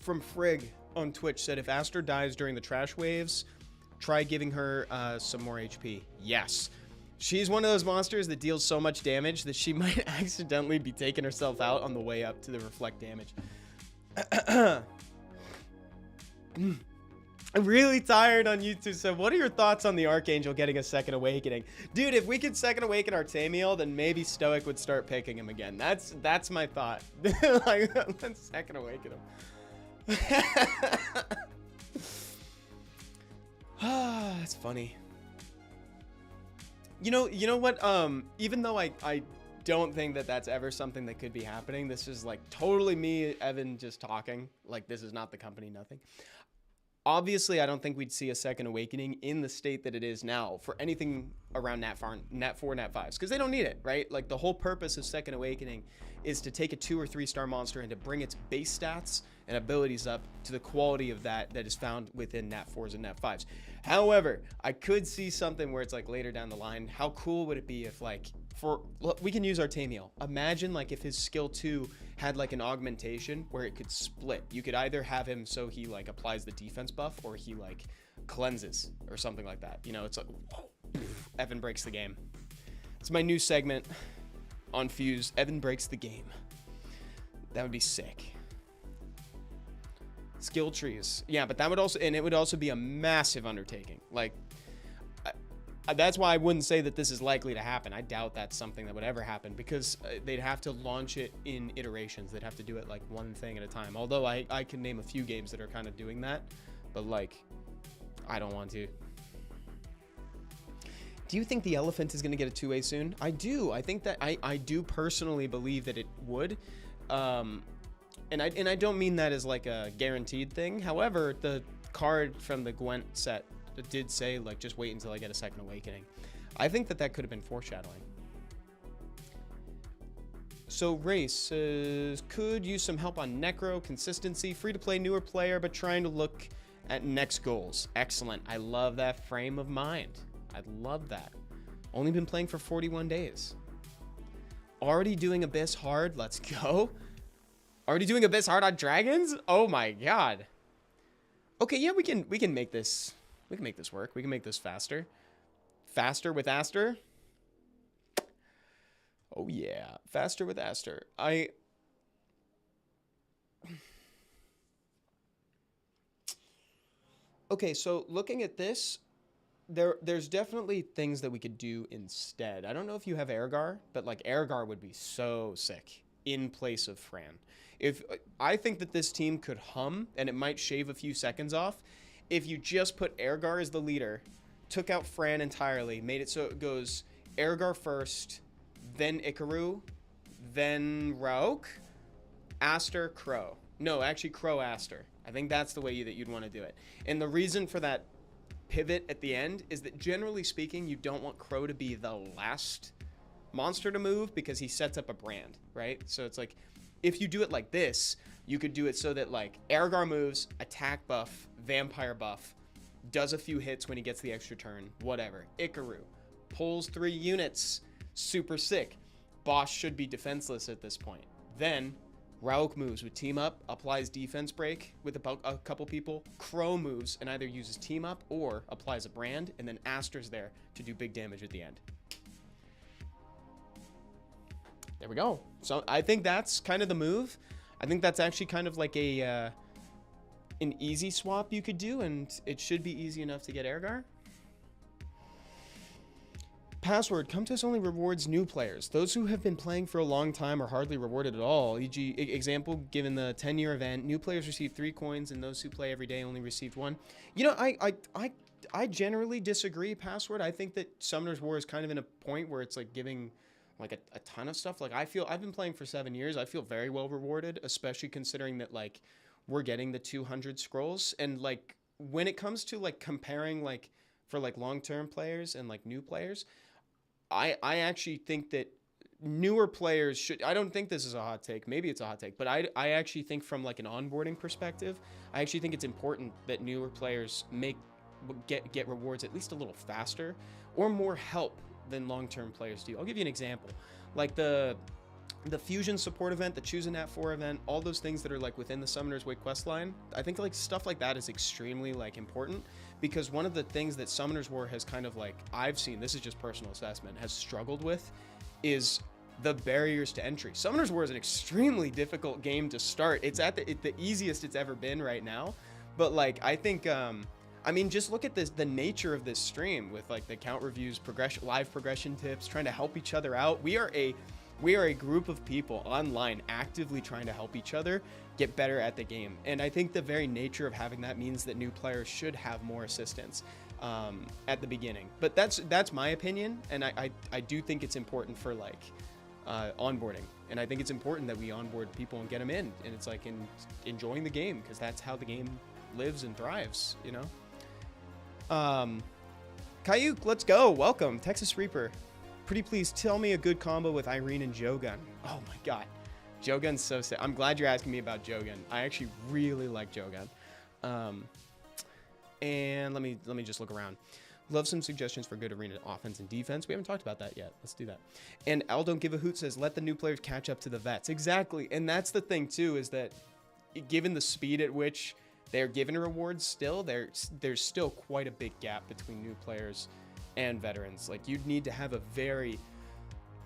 From Frigg on Twitch said, if Aster dies during the trash waves, try giving her some more HP. Yes. She's one of those monsters that deals so much damage that she might accidentally be taking herself out on the way up to the reflect damage. I'm really tired on YouTube. So what are your thoughts on the Archangel getting a second awakening? Dude, if we could second awaken Artemiel, then maybe Stoic would start picking him again. That's my thought. Like, let's second awaken him. That's funny. You know what? Even though I don't think that that's ever something that could be happening, this is like totally me, Evan, just talking. Like, this is not the company, nothing. Obviously, I don't think we'd see a second awakening in the state that it is now for anything around Nat 4, Nat 5s, because they don't need it, right? Like, the whole purpose of second awakening is to take a 2 or 3 star monster and to bring its base stats and abilities up to the quality of that is found within Nat 4s and Nat 5s. However, I could see something where it's like later down the line. How cool would it be if, like, we can use Artemiel. Imagine like if his skill 2 had like an augmentation where it could split. You could either have him so he like applies the defense buff, or he like cleanses or something like that. You know, it's like, whoa, Evan breaks the game. It's my new segment on Fuse. Evan breaks the game. That would be sick. Skill trees. Yeah, but that would also, and it would also be a massive undertaking. Like, that's why I wouldn't say that this is likely to happen. I doubt that's something that would ever happen, because they'd have to launch it in iterations. They'd have to do it like one thing at a time. Although I can name a few games that are kind of doing that, but like, I don't want to. Do you think the Elephant is going to get a 2A soon? I do. I think that I do personally believe that it would. And I don't mean that as like a guaranteed thing. However, the card from the Gwent set did say like, just wait until I get a second awakening. I think that could have been foreshadowing. So Race says, could use some help on Necro, consistency, free to play, newer player, but trying to look at next goals. Excellent. I love that frame of mind. I love that. Only been playing for 41 days. Already doing Abyss hard. Let's go. Already doing Abyss hard on dragons? Oh my god. Okay, yeah, we can make this. We can make this work. We can make this faster. Faster with Aster. Oh yeah, faster with Aster. Okay, so looking at this, there's definitely things that we could do instead. I don't know if you have Ergar, but like Ergar would be so sick in place of Fran. If I think that this team could hum, and it might shave a few seconds off, if you just put Ergar as the leader, took out Fran entirely, made it so it goes Ergar first, then Ikaru, then Rauk, Aster, Crow. No, actually Crow, Aster. I think that's the way that you'd want to do it. And the reason for that pivot at the end is that generally speaking, you don't want Crow to be the last monster to move because he sets up a brand, right? So it's like, if you do it like this, you could do it so that like Ergar moves, attack buff, vampire buff, does a few hits when he gets the extra turn, whatever. Ikaru pulls 3 units, super sick. Boss should be defenseless at this point. Then Rauk moves with team up, applies defense break with a couple people. Crow moves and either uses team up or applies a brand, and then Aster's there to do big damage at the end. There we go. So I think that's kind of the move. I think that's actually kind of like a an easy swap you could do, and it should be easy enough to get Ergar. Password, Come to Us only rewards new players. Those who have been playing for a long time are hardly rewarded at all. E.g., example, given the 10-year event, new players receive 3 coins, and those who play every day only received 1. You know, I generally disagree, Password. I think that Summoner's War is kind of in a point where it's like giving like a ton of stuff. Like I've been playing for 7 years. I feel very well rewarded, especially considering that like we're getting the 200 scrolls. And like when it comes to like comparing like for like long-term players and like new players, I actually think that newer players should, I don't think this is a hot take, maybe it's a hot take, but I actually think from like an onboarding perspective, I actually think it's important that newer players get rewards at least a little faster or more help than long-term players do. I'll give you an example. Like the Fusion support event, the Choose a Nat 4 event, all those things that are like within the Summoner's Way quest line, I think like stuff like that is extremely like important, because one of the things that Summoner's War has kind of like, I've seen, this is just personal assessment, has struggled with is the barriers to entry. Summoner's War is an extremely difficult game to start. It's at the easiest it's ever been right now, but like I think I mean, just look at the nature of this stream with like the count reviews, progression, live progression tips, trying to help each other out. We are a group of people online actively trying to help each other get better at the game. And I think the very nature of having that means that new players should have more assistance at the beginning. But that's my opinion, and I do think it's important for like onboarding. And I think it's important that we onboard people and get them in. And it's like enjoying the game, because that's how the game lives and thrives, you know? Kayuk, let's go. Welcome. Texas Reaper. Pretty please tell me a good combo with Irene and Jogun. Oh my god. Jogun's so sick. I'm glad you're asking me about Jogun. I actually really like Jogun. And let me just look around. Love some suggestions for good arena offense and defense. We haven't talked about that yet. Let's do that. And Al Don't Give a Hoot says, let the new players catch up to the vets. Exactly. And that's the thing too, is that given the speed at which they're given rewards still, there's still quite a big gap between new players and veterans. Like you'd need to have a very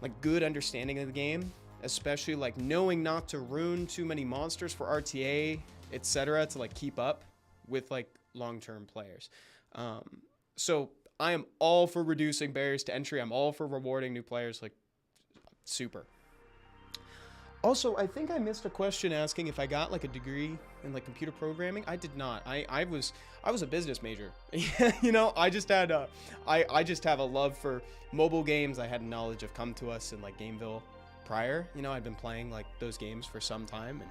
like good understanding of the game, especially like knowing not to ruin too many monsters for RTA, etc., to like keep up with like long-term players. So I am all for reducing barriers to entry. I'm all for rewarding new players, like super. Also, I think I missed a question asking if I got like a degree in like computer programming. I did not. I was a business major. You know, I just had I just have a love for mobile games. I had knowledge of Come to Us and like Gameville prior. You know, I'd been playing like those games for some time,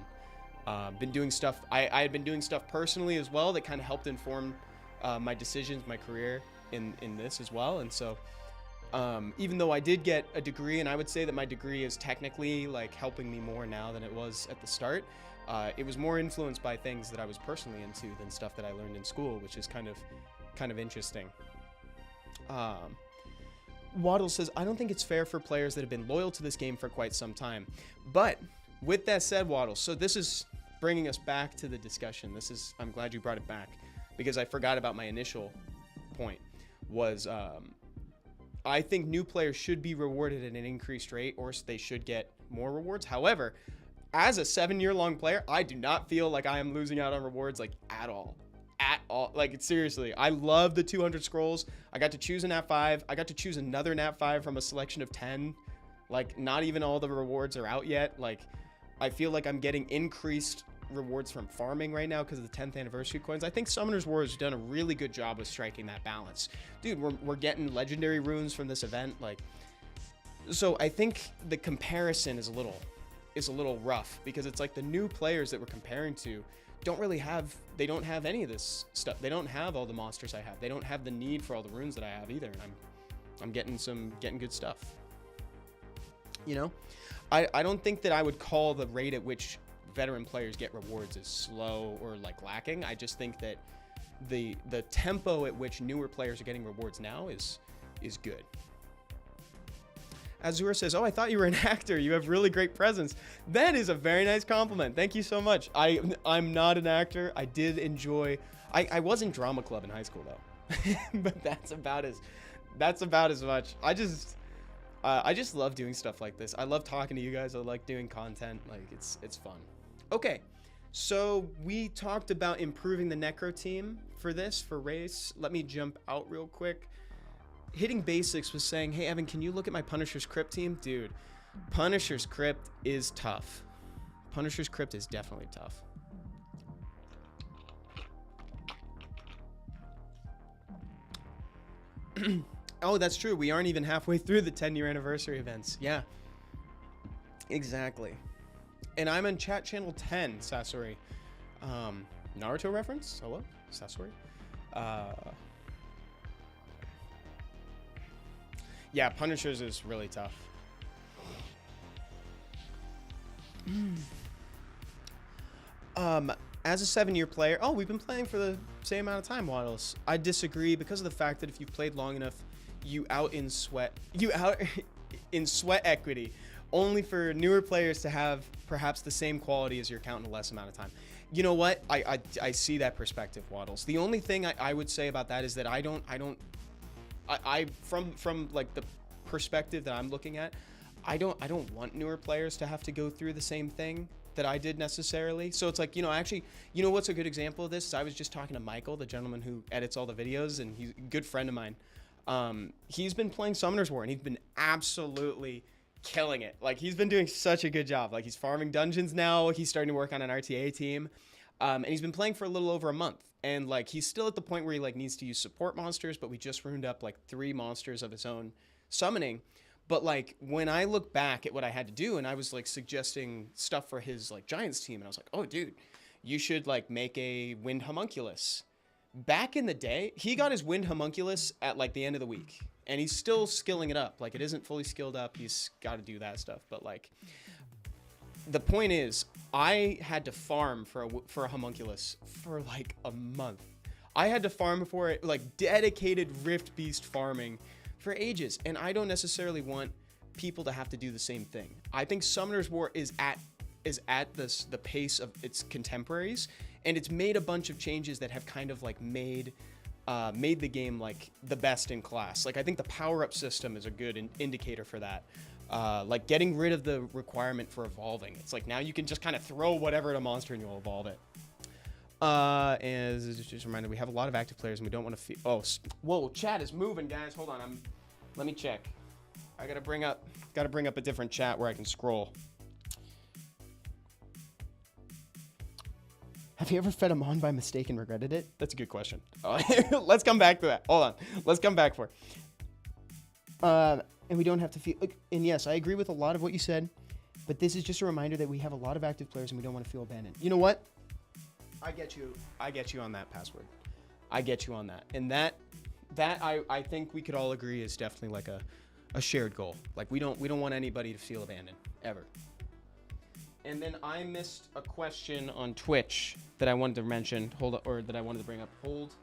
and been doing stuff. I had been doing stuff personally as well that kind of helped inform my decisions, my career in this as well. And so Even though I did get a degree, and I would say that my degree is technically like helping me more now than it was at the start. It was more influenced by things that I was personally into than stuff that I learned in school, which is kind of interesting. Waddle says, I don't think it's fair for players that have been loyal to this game for quite some time. But with that said, Waddle, so this is bringing us back to the discussion. I'm glad you brought it back, because I forgot about my initial point, was I think new players should be rewarded at an increased rate, or they should get more rewards. However, as a 7-year-long player, I do not feel like I am losing out on rewards, like, at all. At all. Like, seriously, I love the 200 scrolls. I got to choose a nat 5. I got to choose another nat 5 from a selection of 10. Like, not even all the rewards are out yet. Like, I feel like I'm getting increased rewards from farming right now because of the 10th anniversary coins. I think Summoner's War has done a really good job of striking that balance. Dude, we're getting legendary runes from this event. Like, so I think the comparison is a little rough, because it's like the new players that we're comparing to don't have any of this stuff. They don't have all the monsters I have. They don't have the need for all the runes that I have either. And I'm getting good stuff. You know, I don't think that I would call the rate at which veteran players get rewards as slow or like lacking. I just think that the tempo at which newer players are getting rewards now is good. Azura says, oh, I thought you were an actor. You have really great presence. That is a very nice compliment. Thank you so much. I'm not an actor. I did enjoy... I was in drama club in high school, though. But that's about as much. I just love doing stuff like this. I love talking to you guys. I like doing content. Like, it's fun. Okay, so we talked about improving the Necro team for race. Let me jump out real quick. Hitting Basics was saying, hey, Evan, can you look at my Punisher's Crypt team? Dude, Punisher's Crypt is tough. Punisher's Crypt is definitely tough. Oh, that's true. We aren't even halfway through the 10-year anniversary events. Yeah, exactly. And I'm in chat channel 10, Sasori. Naruto reference? Hello? Sasori? Yeah, Punishers is really tough. As a 7-year player, oh, we've been playing for the same amount of time, Waddles. I disagree because of the fact that if you've played long enough, you out in sweat equity, only for newer players to have perhaps the same quality as your account in a less amount of time. You know what? I see that perspective, Waddles. The only thing I would say about that is that from like the perspective that I'm looking at, I don't want newer players to have to go through the same thing that I did necessarily. So it's like, you know what's a good example of this is I was just talking to Michael, the gentleman who edits all the videos, and he's a good friend of mine. He's been playing Summoner's War, and he's been absolutely killing it. Like, he's been doing such a good job. Like, he's farming dungeons now. He's starting to work on an RTA team. And he's been playing for a little over a month. And like, he's still at the point where he like needs to use support monsters, but we just ruined up like 3 monsters of his own summoning. But like, when I look back at what I had to do, and I was like suggesting stuff for his like Giants team, and I was like, oh dude, you should like make a Wind Homunculus. Back in the day, he got his Wind Homunculus at like the end of the week, and he's still skilling it up. Like, it isn't fully skilled up. He's got to do that stuff. But like, the point is, I had to farm for a homunculus for like a month. I had to farm for it, like dedicated Rift Beast farming for ages. And I don't necessarily want people to have to do the same thing. I think Summoner's War is at the pace of its contemporaries, and it's made a bunch of changes that have kind of like made the game like the best in class. Like, I think the power-up system is a good indicator for that. Like getting rid of the requirement for evolving. It's like now you can just kind of throw whatever at a monster and you'll evolve it. And just a reminder, we have a lot of active players and we don't want to feel... Oh, whoa, chat is moving, guys. Hold on, let me check. I gotta bring up a different chat where I can scroll. Have you ever fed a mon by mistake and regretted it? That's a good question. Let's come back to that. Hold on. Let's come back for it. And we don't have to feel... And yes, I agree with a lot of what you said, but this is just a reminder that we have a lot of active players and we don't want to feel abandoned. You know what? I get you on that, Password. I get you on that. And that I think we could all agree is definitely like a shared goal. Like we don't want anybody to feel abandoned ever. And then I missed a question on Twitch that I wanted to mention. Hold up, or that I wanted to bring up. Hold.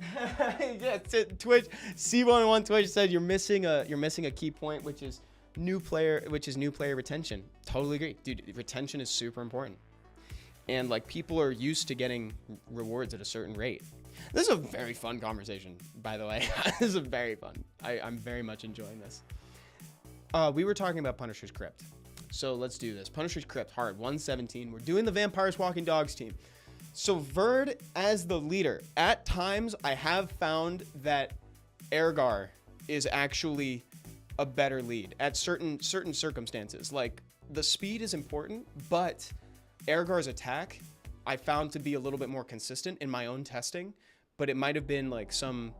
Yeah, Twitch. C11 Twitch said you're missing a key point, which is new player retention. Totally agree, dude. Retention is super important, and like people are used to getting rewards at a certain rate. This is a very fun conversation, by the way. This is very fun. I'm very much enjoying this. We were talking about Punisher's Crypt, so let's do this. Punisher's Crypt, hard 117. We're doing the Vampires Walking Dogs team. So Verd as the leader. At times, I have found that Ergar is actually a better lead at certain circumstances. Like the speed is important, but Ergar's attack I found to be a little bit more consistent in my own testing. But it might have been like some,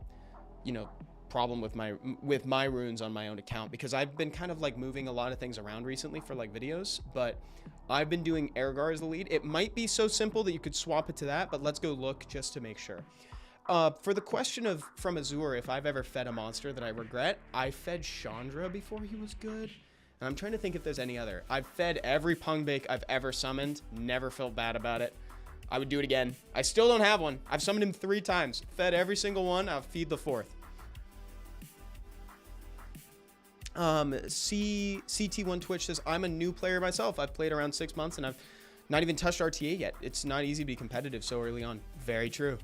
problem with my runes on my own account, because I've been kind of like moving a lot of things around recently for like videos, but I've been doing Ergar as the lead. It might be so simple that you could swap it to that, but let's go look just to make sure. For the question from Azur, if I've ever fed a monster that I regret, I fed Chandra before he was good. And I'm trying to think if there's any other. I've fed every Pungbake I've ever summoned, never felt bad about it. I would do it again. I still don't have one. I've summoned him 3 times. Fed every single one. I'll feed the 4th. CT1 Twitch says, I'm a new player myself. I've played around 6 months and I've not even touched RTA yet. It's not easy to be competitive so early on. Very true.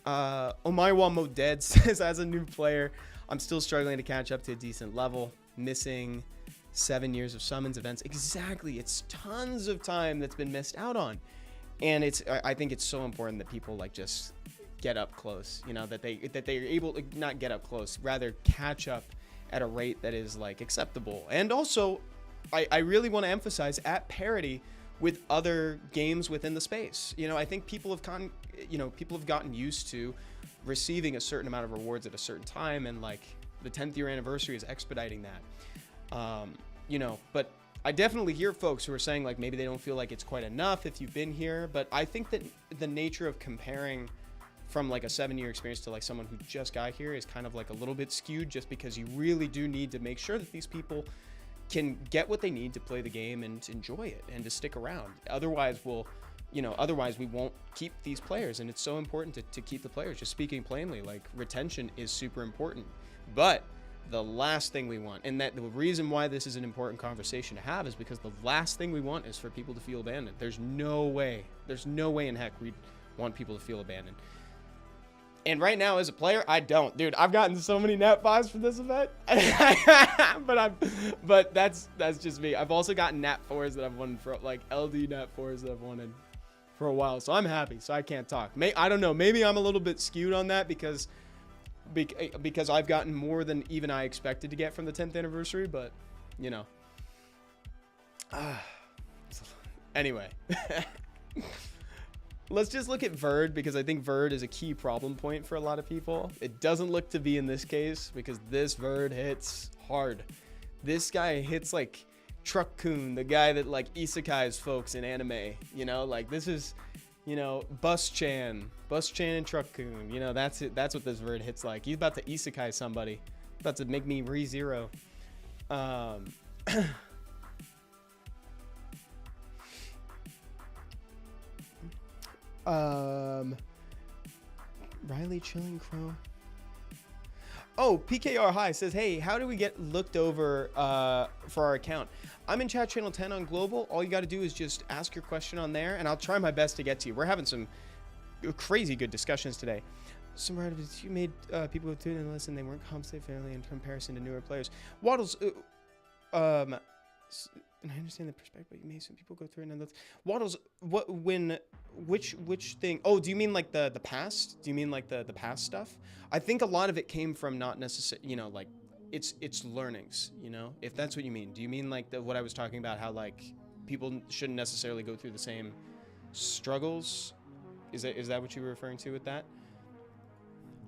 Omaiwa Moded says, as a new player, I'm still struggling to catch up to a decent level. Missing 7 years of summons events. Exactly. It's tons of time that's been missed out on. And I think it's so important that people like just get up close, that they're able to not get up close, rather catch up at a rate that is like acceptable. And also I really want to emphasize at parity with other games within the space. I think people have gotten used to receiving a certain amount of rewards at a certain time, and like the 10th year anniversary is expediting that. But I definitely hear folks who are saying like maybe they don't feel like it's quite enough if you've been here, but I think that the nature of comparing from like a 7-year experience to like someone who just got here is kind of like a little bit skewed, just because you really do need to make sure that these people can get what they need to play the game and enjoy it and to stick around. Otherwise we won't keep these players, and it's so important to keep the players. Just speaking plainly, like retention is super important. But the last thing we want, and that the reason why this is an important conversation to have, is because the last thing we want is for people to feel abandoned. There's no way in heck we'd want people to feel abandoned. And right now, as a player, I don't. Dude, I've gotten so many nat 5s from this event. but that's just me. I've also gotten nat 4s that I've won for, like, LD nat 4s that I've wanted for a while. So I'm happy. So I can't talk. I don't know. Maybe I'm a little bit skewed on that because I've gotten more than even I expected to get from the 10th anniversary. But, Anyway. Let's just look at Verd, because I think Verd is a key problem point for a lot of people. It doesn't look to be in this case, because this Verd hits hard. This guy hits like Truck Kun, the guy that like isekais folks in anime. Like this is, Bus-chan and Truck Kun. That's it. That's what this Verd hits like. He's about to isekai somebody. About to make me re-zero. Riley Chilling Crow. Oh, PKR High says, hey, how do we get looked over for our account? I'm in chat channel 10 on global. All you got to do is just ask your question on there, and I'll try my best to get to you. We're having some crazy good discussions today. Some you made people who tuned in and listen, they weren't compensated fairly in comparison to newer players. Waddles, and I understand the perspective, but you made some people go through and let's Waddles. Which thing? Oh, do you mean like the past? Do you mean like the past stuff? I think a lot of it came from not necessarily, like it's learnings. If that's what you mean. Do you mean like what I was talking about? How like people shouldn't necessarily go through the same struggles? Is that what you were referring to with that?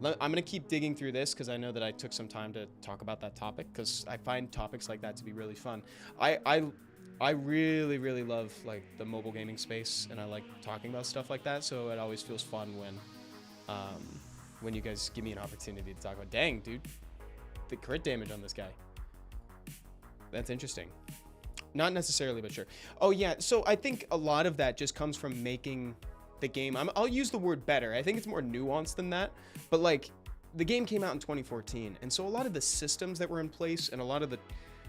I'm going to keep digging through this because I know that I took some time to talk about that topic, because I find topics like that to be really fun. I really, really love like the mobile gaming space, and I like talking about stuff like that. So it always feels fun when you guys give me an opportunity to talk about. Dang, dude. The crit damage on this guy. That's interesting. Not necessarily, but sure. Oh, yeah. So I think a lot of that just comes from making the game. I'll use the word better. I think it's more nuanced than that. But, like, the game came out in 2014. And so a lot of the systems that were in place and a lot of the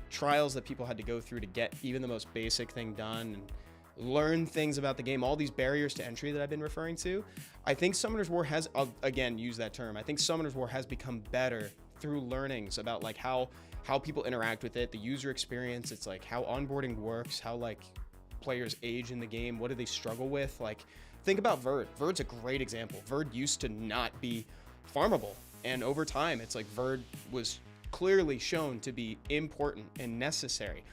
trials that people had to go through to get even the most basic thing done and learn things about the game, all these barriers to entry that I've been referring to, I think Summoner's War has, I'll again use that term, I think Summoner's War has become better through learnings about like how people interact with it, the user experience. It's like how onboarding works, how like players age in the game, what do they struggle with. Like think about Verd. Verd's a great example. Verd used to not be farmable, and over time it's like Verd was clearly shown to be important and necessary.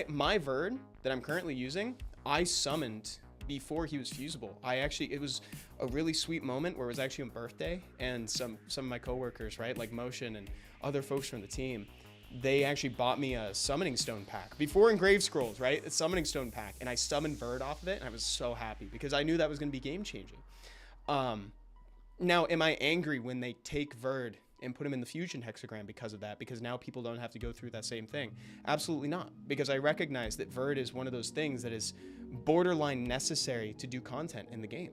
My Verd that I'm currently using, I summoned before he was fusible. It was a really sweet moment where it was actually a birthday, and some of my coworkers, right, like Motion and other folks from the team, they actually bought me a summoning stone pack before Engraved Scrolls, right? A summoning stone pack, and I summoned Verd off of it, and I was so happy because I knew that was going to be game changing. Now, am I angry when they take Verd and put him in the fusion hexagram because of that? Because now people don't have to go through that same thing? Absolutely not, because I recognize that Verd is one of those things that is borderline necessary to do content in the game.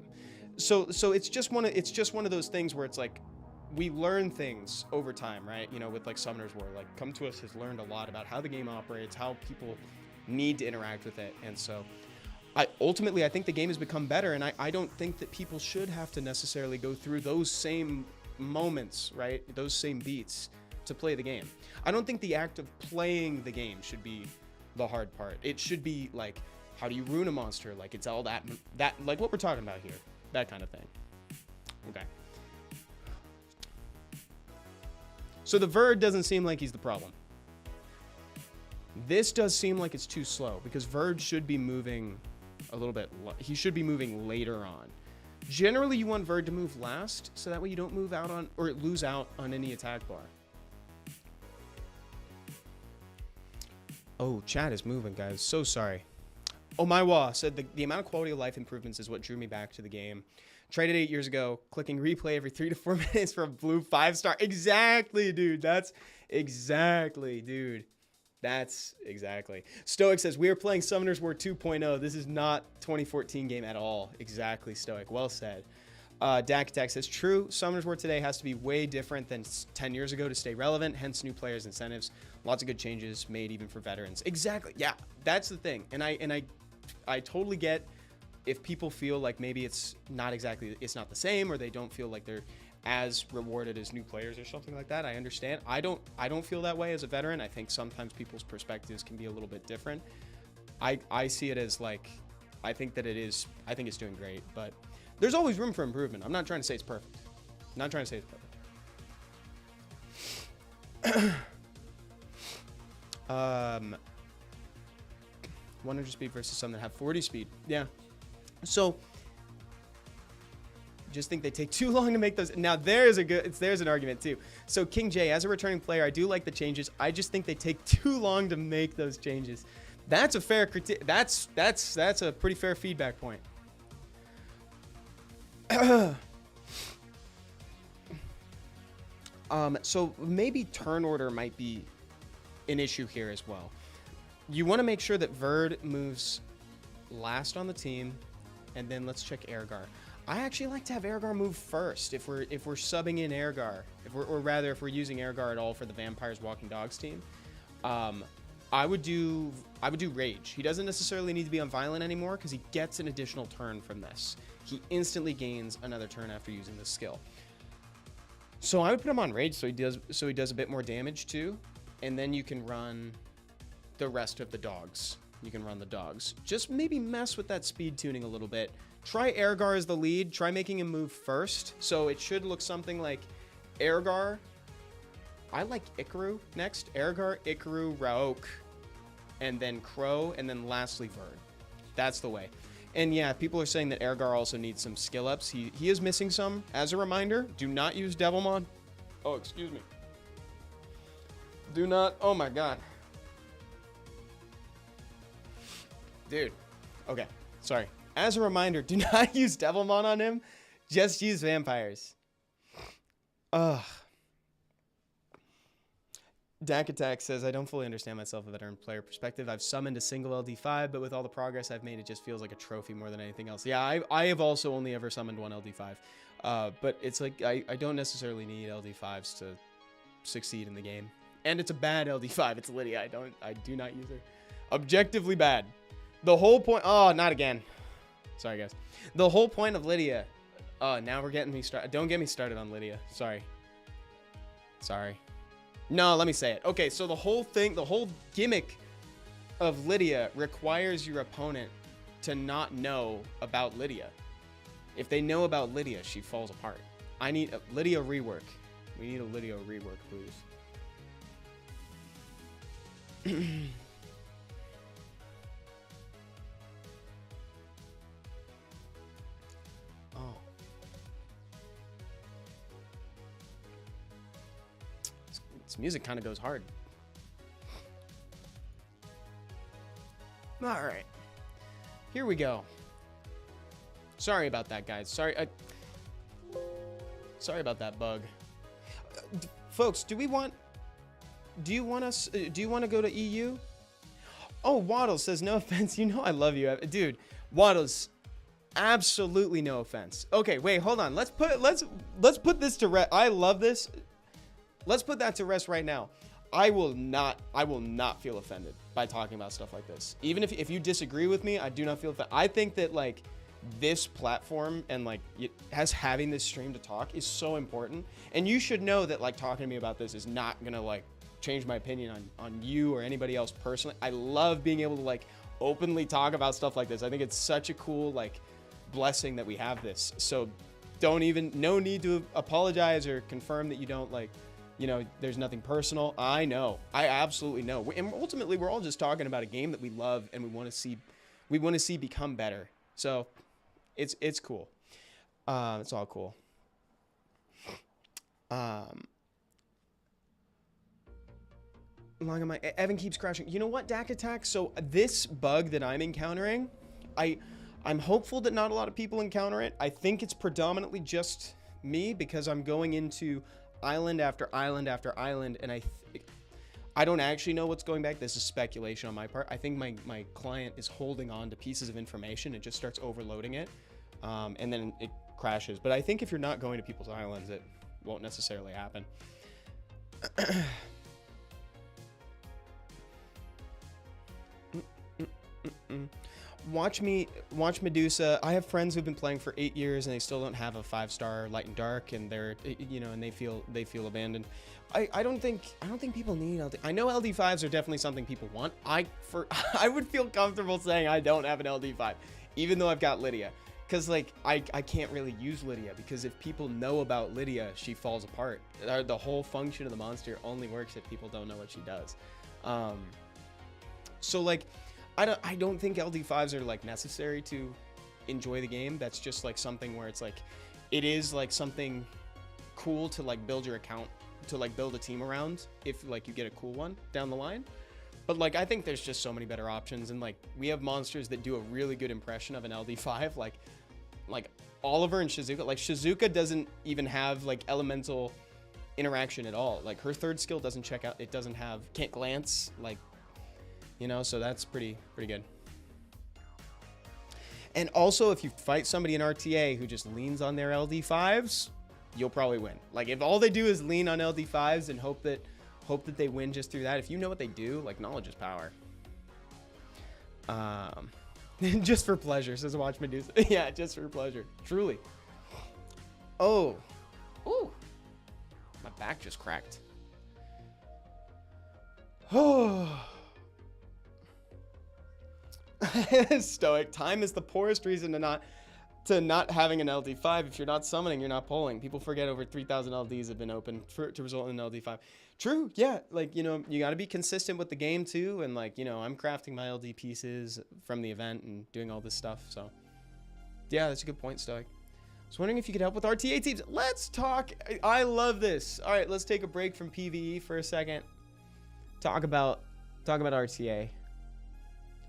So it's just one of those things where it's like we learn things over time, right? You know, with like Summoner's War, like Come To Us has learned a lot about how the game operates, how people need to interact with it. And so I think the game has become better, and I don't think that people should have to necessarily go through those same moments, right? Those same beats to play the game. I don't think the act of playing the game should be the hard part. It should be like, how do you rune a monster? Like it's all that like what we're talking about here, that kind of thing. Okay. So the Verd doesn't seem like he's the problem. This does seem like it's too slow because Verd should be moving a little bit. He should be moving later on. Generally, you want Verd to move last, so that way you don't move out on or lose out on any attack bar. Oh, chat is moving, guys. So sorry. Oh, my Wa said the amount of quality of life improvements is what drew me back to the game. Tried it 8 years ago, clicking replay every 3 to 4 minutes for a blue 5-star. Exactly, dude. That's exactly, dude. That's exactly. Stoic says, we are playing Summoner's War 2.0. This is not 2014 game at all. Exactly, Stoic. Well said. Dak Attack says, true. Summoner's War today has to be way different than 10 years ago to stay relevant. Hence, new players' incentives. Lots of good changes made even for veterans. Exactly. Yeah, that's the thing. And I totally get if people feel like maybe it's not the same, or they don't feel like they're as rewarded as new players or something like that. I understand. I don't feel that way as a veteran. I think sometimes people's perspectives can be a little bit different. I see it as like, I think it's doing great, but there's always room for improvement. I'm not trying to say it's perfect. 100 speed versus some that have 40 speed. Yeah. So just think they take too long to make those. Now there's an argument too. So King J, as a returning player, I do like the changes. I just think they take too long to make those changes. That's a fair critique. That's a pretty fair feedback point. So maybe turn order might be an issue here as well. You want to make sure that Verd moves last on the team, and then let's check Ergar. I actually like to have Ergar move first if we're subbing in Ergar, if we're using Ergar at all for the Vampires Walking Dogs team. I would do Rage. He doesn't necessarily need to be on Violent anymore because he gets an additional turn from this. He instantly gains another turn after using this skill. So I would put him on Rage so he does a bit more damage too, and then you can run the rest of the dogs. You can run the dogs. Just maybe mess with that speed tuning a little bit. Try Ergar as the lead. Try making him move first. So it should look something like Ergar. I like Ikaru next. Ergar, Ikaru, Raok, and then Crow, and then lastly Verd. That's the way. And yeah, people are saying that Ergar also needs some skill ups. He is missing some. As a reminder, do not use Devilmon. Oh, excuse me. Do not. Oh my god. Dude. Okay. Sorry. As a reminder, do not use Devilmon on him. Just use Vampires. Ugh. Dak Attack says, I don't fully understand myself a veteran player perspective. I've summoned a single LD5, but with all the progress I've made, it just feels like a trophy more than anything else. Yeah, I have also only ever summoned one LD5. But it's like, I don't necessarily need LD5s to succeed in the game. And it's a bad LD5. It's Lydia. I do not use her. Objectively bad. The whole point, oh, not again. Sorry, guys. The whole point of Lydia, now we're getting me started. Don't get me started on Lydia. Sorry. No, let me say it. Okay, so the whole gimmick of Lydia requires your opponent to not know about Lydia. If they know about Lydia, she falls apart. I need a Lydia rework. We need a Lydia rework, please. Oh. This music kind of goes hard. All right. Here we go. Sorry about that, guys. Sorry about that bug. Folks, do you want to go to EU? Oh, Waddles says, no offense. You know I love you. Dude, Waddles, absolutely no offense. Okay, wait, hold on. Let's put this to rest. I love this. Let's put that to rest right now. I will not feel offended by talking about stuff like this. Even if you disagree with me, I do not feel offended. I think that like this platform and like having this stream to talk is so important. And you should know that like talking to me about this is not gonna like change my opinion on you or anybody else personally. I love being able to like openly talk about stuff like this. I think it's such a cool like blessing that we have this. So no need to apologize or confirm that you don't like, you know, there's nothing personal. I know. I absolutely know. And ultimately, we're all just talking about a game that we love and we want to see become better. So it's cool. It's all cool. Evan keeps crashing. You know what, Dak Attack? So this bug that I'm encountering, I'm hopeful that not a lot of people encounter it. I think it's predominantly just me because I'm going into island after island after island, and I don't actually know what's going back. This is speculation on my part. I think my client is holding on to pieces of information and just starts overloading it, and then it crashes. But I think if you're not going to people's islands, it won't necessarily happen. Watch Medusa. I have friends who've been playing for 8 years and they still don't have a 5-star light and dark, and they're, you know, and they feel abandoned. I don't think people need LD. I know LD5s are definitely something people want. I would feel comfortable saying I don't have an LD5, even though I've got Lydia, because like I can't really use Lydia because if people know about Lydia, she falls apart. The whole function of the monster only works if people don't know what she does. So like, I don't think LD5s are like necessary to enjoy the game. That's just like something where it's like, it is like something cool to like build your account, to like build a team around if like you get a cool one down the line. But like, I think there's just so many better options. And like, we have monsters that do a really good impression of an LD5, like Oliver and Shizuka. Like Shizuka doesn't even have like elemental interaction at all. Like her third skill doesn't check out. It doesn't have, can't glance, like, you know, so that's pretty good. And also, if you fight somebody in RTA who just leans on their LD5s, you'll probably win. Like if all they do is lean on LD5s and hope that they win just through that, if you know what they do, like knowledge is power. Just for pleasure, says Watch Medusa. Yeah, just for pleasure. Truly. Oh. Ooh. My back just cracked. Oh. Stoic. Time is the poorest reason to not having an LD5. If you're not summoning, you're not polling. People forget over 3,000 LDs have been opened to result in an LD5. True, yeah. Like, you know, you got to be consistent with the game too. And like, you know, I'm crafting my LD pieces from the event and doing all this stuff. So yeah, that's a good point, Stoic. I was wondering if you could help with RTA teams. Let's talk. I love this. All right, let's take a break from PvE for a second. Talk about RTA.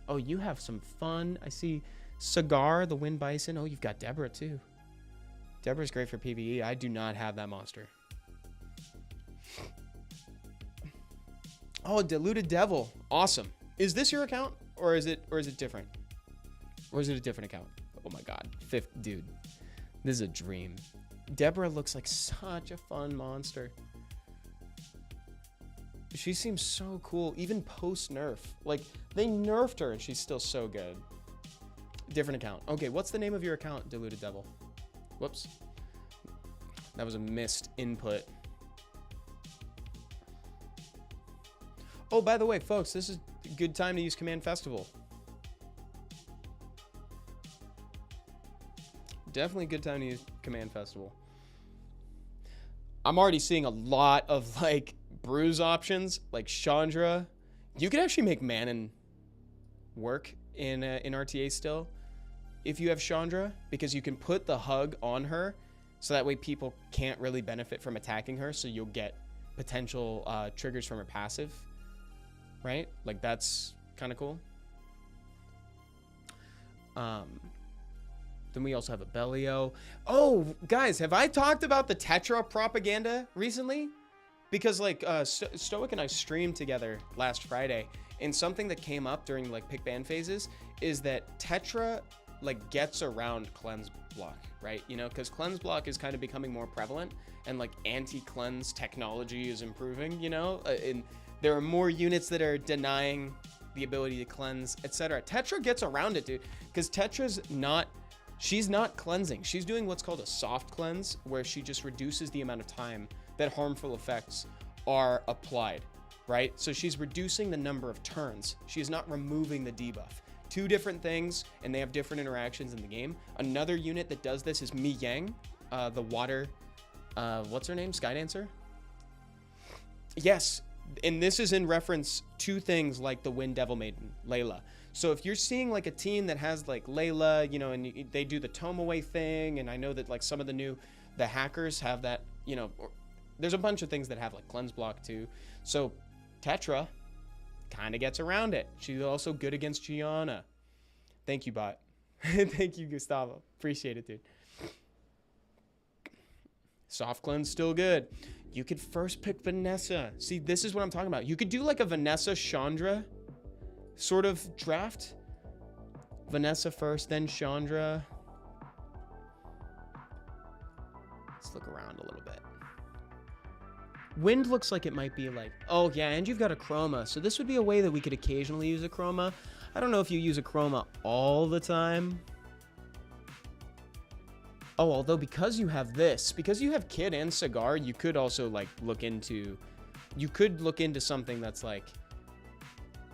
Oh, you have some fun. I see Cigar, the Wind Bison. Oh, you've got Deborah too. Deborah's great for PvE. I do not have that monster. Oh, Diluted Devil. Awesome. Is this your account or is it different? Or is it a different account? Oh my God. Fifth dude. This is a dream. Deborah looks like such a fun monster. She seems so cool, even post-nerf. Like, they nerfed her and she's still so good. Different account. Okay, what's the name of your account, Diluted Devil? Whoops. That was a missed input. Oh, by the way, folks, this is a good time to use Command Festival. Definitely a good time to use Command Festival. I'm already seeing a lot of, like, bruise options, like Chandra. You could actually make Manon work in RTA still if you have Chandra, because you can put the hug on her, so that way people can't really benefit from attacking her, so you'll get potential triggers from her passive, right? Like, that's kind of cool. Then we also have a Bellio. Oh, guys, have I talked about the Tetra propaganda recently? Because, like, Stoic and I streamed together last Friday, and something that came up during, like, pick ban phases is that Tetra, like, gets around Cleanse Block, right? You know, because Cleanse Block is kind of becoming more prevalent, and, like, anti-cleanse technology is improving, you know? And there are more units that are denying the ability to cleanse, etc. Tetra gets around it, dude, because Tetra's not... She's not cleansing. She's doing what's called a soft cleanse, where she just reduces the amount of time that harmful effects are applied, right? So she's reducing the number of turns. She is not removing the debuff. Two different things, and they have different interactions in the game. Another unit that does this is Mi Yang, the water, what's her name? Skydancer? Yes, and this is in reference to things like the Wind Devil Maiden, Layla. So if you're seeing like a team that has like Layla, you know, and they do the tome away thing, and I know that like some of the hackers have that, you know, there's a bunch of things that have like cleanse block too. So Tetra kind of gets around it. She's also good against Gianna. Thank you, bot. Thank you, Gustavo. Appreciate it, dude. Soft cleanse still good. You could first pick Vanessa. See, this is what I'm talking about. You could do like a Vanessa Chandra sort of draft. Vanessa first, then Chandra. Let's look around a little bit. Wind looks like it might be like, oh yeah, and you've got a Chroma. So this would be a way that we could occasionally use a Chroma. I don't know if you use a Chroma all the time. Oh, although because you have this, because you have Kid and Cigar, you could also like look into something that's like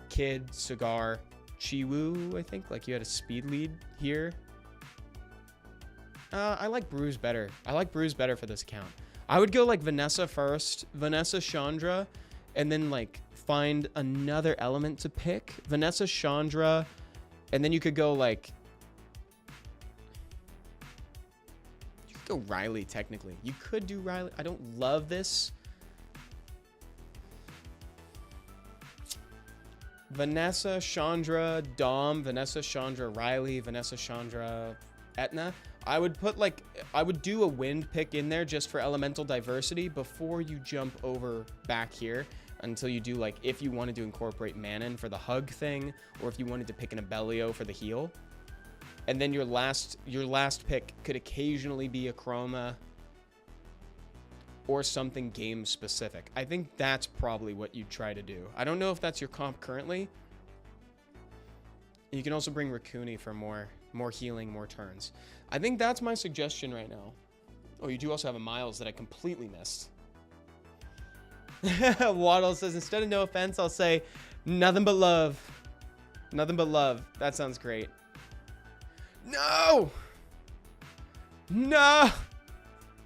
Kid, Cigar, Chiwoo, I think. Like you had a speed lead here. I like Bruise better. I like Bruise better for this account. I would go like Vanessa first, Vanessa Chandra, and then like find another element to pick. Vanessa Chandra, and then you could go like... You could go Riley, technically. You could do Riley. I don't love this. Vanessa, Chandra, Dom, Vanessa, Chandra, Riley, Vanessa, Chandra, Etna. I would do a wind pick in there just for elemental diversity before you jump over back here until you do like, if you wanted to incorporate Manon for the hug thing, or if you wanted to pick an Abellio for the heal. And then your last pick could occasionally be a Chroma or something game specific. I think that's probably what you'd try to do. I don't know if that's your comp currently. You can also bring Raccoony for more healing, more turns. I think that's my suggestion right now. Oh, you do also have a Miles that I completely missed. Waddle says, instead of no offense, I'll say nothing but love. Nothing but love. That sounds great. No! No!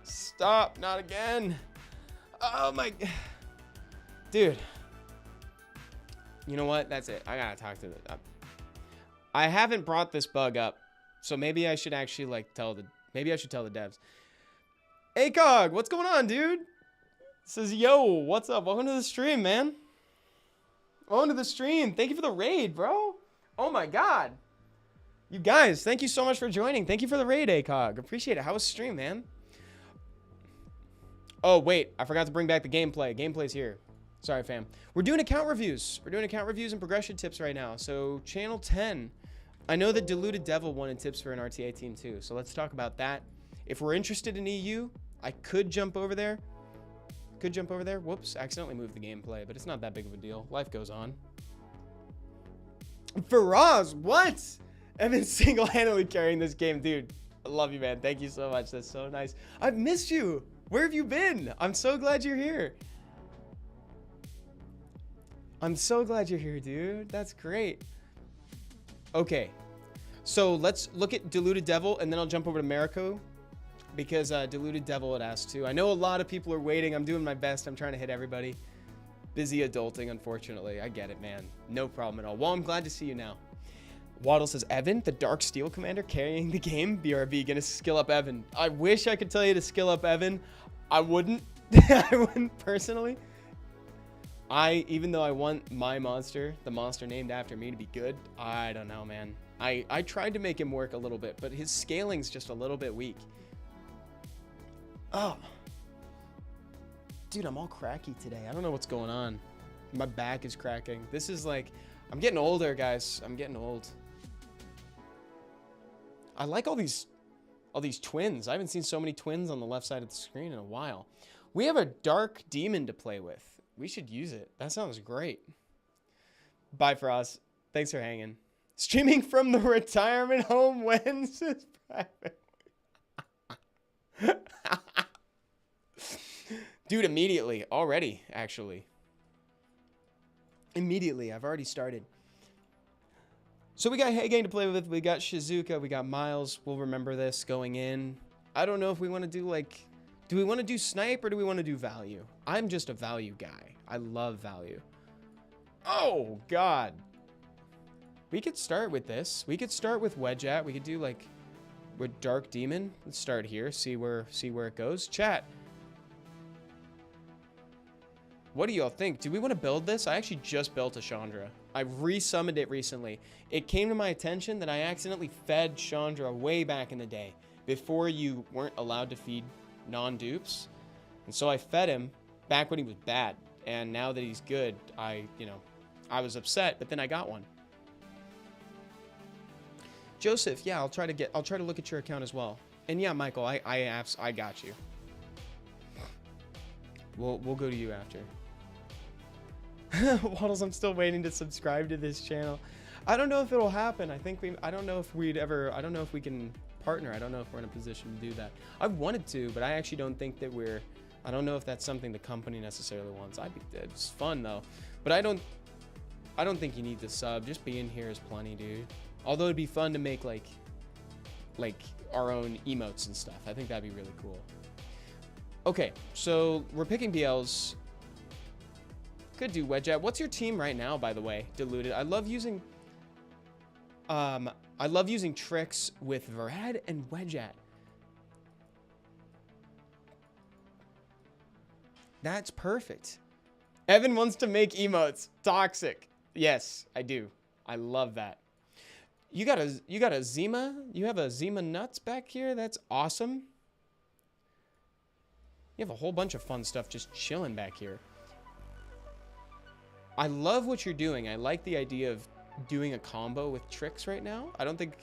Stop, not again. Oh my... Dude. You know what? That's it. I gotta talk to the... I haven't brought this bug up, so maybe I should actually like maybe I should tell the devs. ACOG, what's going on, dude? Says, yo, what's up? Welcome to the stream, man. Welcome to the stream. Thank you for the raid, bro. Oh my god. You guys, thank you so much for joining. Thank you for the raid, ACOG. Appreciate it. How was the stream, man? Oh, wait. I forgot to bring back the gameplay. Gameplay's here. Sorry, fam. We're doing account reviews. We're doing account reviews and progression tips right now. So channel 10. I know that Deluded Devil wanted tips for an RTA team too. So let's talk about that. If we're interested in EU, I could jump over there. Whoops, accidentally moved the gameplay, but it's not that big of a deal. Life goes on. Faraz, what? Evan's single-handedly carrying this game, dude. I love you, man. Thank you so much. That's so nice. I've missed you. Where have you been? I'm so glad you're here. I'm so glad you're here, dude. That's great. Okay, so let's look at Deluded Devil, and then I'll jump over to Mariko, because Deluded Devil had asked too. I know a lot of people are waiting. I'm doing my best. I'm trying to hit everybody. Busy adulting, unfortunately. I get it, man. No problem at all. Well, I'm glad to see you now. Waddle says, Evan, the Dark Steel Commander carrying the game. BRB, gonna skill up Evan. I wish I could tell you to skill up Evan. I wouldn't. I wouldn't personally. Even though I want my monster, the monster named after me, to be good, I don't know, man. I tried to make him work a little bit, but his scaling's just a little bit weak. Oh. Dude, I'm all cracky today. I don't know what's going on. My back is cracking. This is like, I'm getting older, guys. I'm getting old. I like all these twins. I haven't seen so many twins on the left side of the screen in a while. We have a dark demon to play with. We should use it. That sounds great. Bye, Frost. Thanks for hanging. Streaming from the retirement home Wednesdays private. Dude, immediately. Already, actually. Immediately. I've already started. So we got Hey Gang to play with. We got Shizuka. We got Miles. We'll remember this going in. I don't know if we want to do like... Do we want to do snipe or do we want to do value? I'm just a value guy. I love value. Oh, God. We could start with this. We could start with Wedgeat. We could do like with Dark Demon. Let's start here. See where it goes. Chat. What do y'all think? Do we want to build this? I actually just built a Chandra. I resummoned it recently. It came to my attention that I accidentally fed Chandra way back in the day before you weren't allowed to feed non-dupes. And so I fed him back when he was bad. And now that he's good, I was upset, but then I got one. Joseph, yeah, I'll try to look at your account as well. And yeah, Michael, I got you. We'll go to you after. Waddles, I'm still waiting to subscribe to this channel. I don't know if it'll happen. I don't know if we can partner. I don't know if we're in a position to do that. I wanted to, but I actually don't think that I don't know if that's something the company necessarily wants. It's fun though, but I don't think you need to sub. Just being here is plenty, dude. Although it'd be fun to make like our own emotes and stuff. I think that'd be really cool. Okay, so we're picking BLs. Could do Wedgeat. What's your team right now, by the way? Deluded. I love using tricks with Varad and Wedgeat. That's perfect. Evan wants to make emotes. Toxic. Yes, I do. I love that. You got a Zima? You have a Zima nuts back here? That's awesome. You have a whole bunch of fun stuff just chilling back here. I love what you're doing. I like the idea of doing a combo with tricks right now. I don't think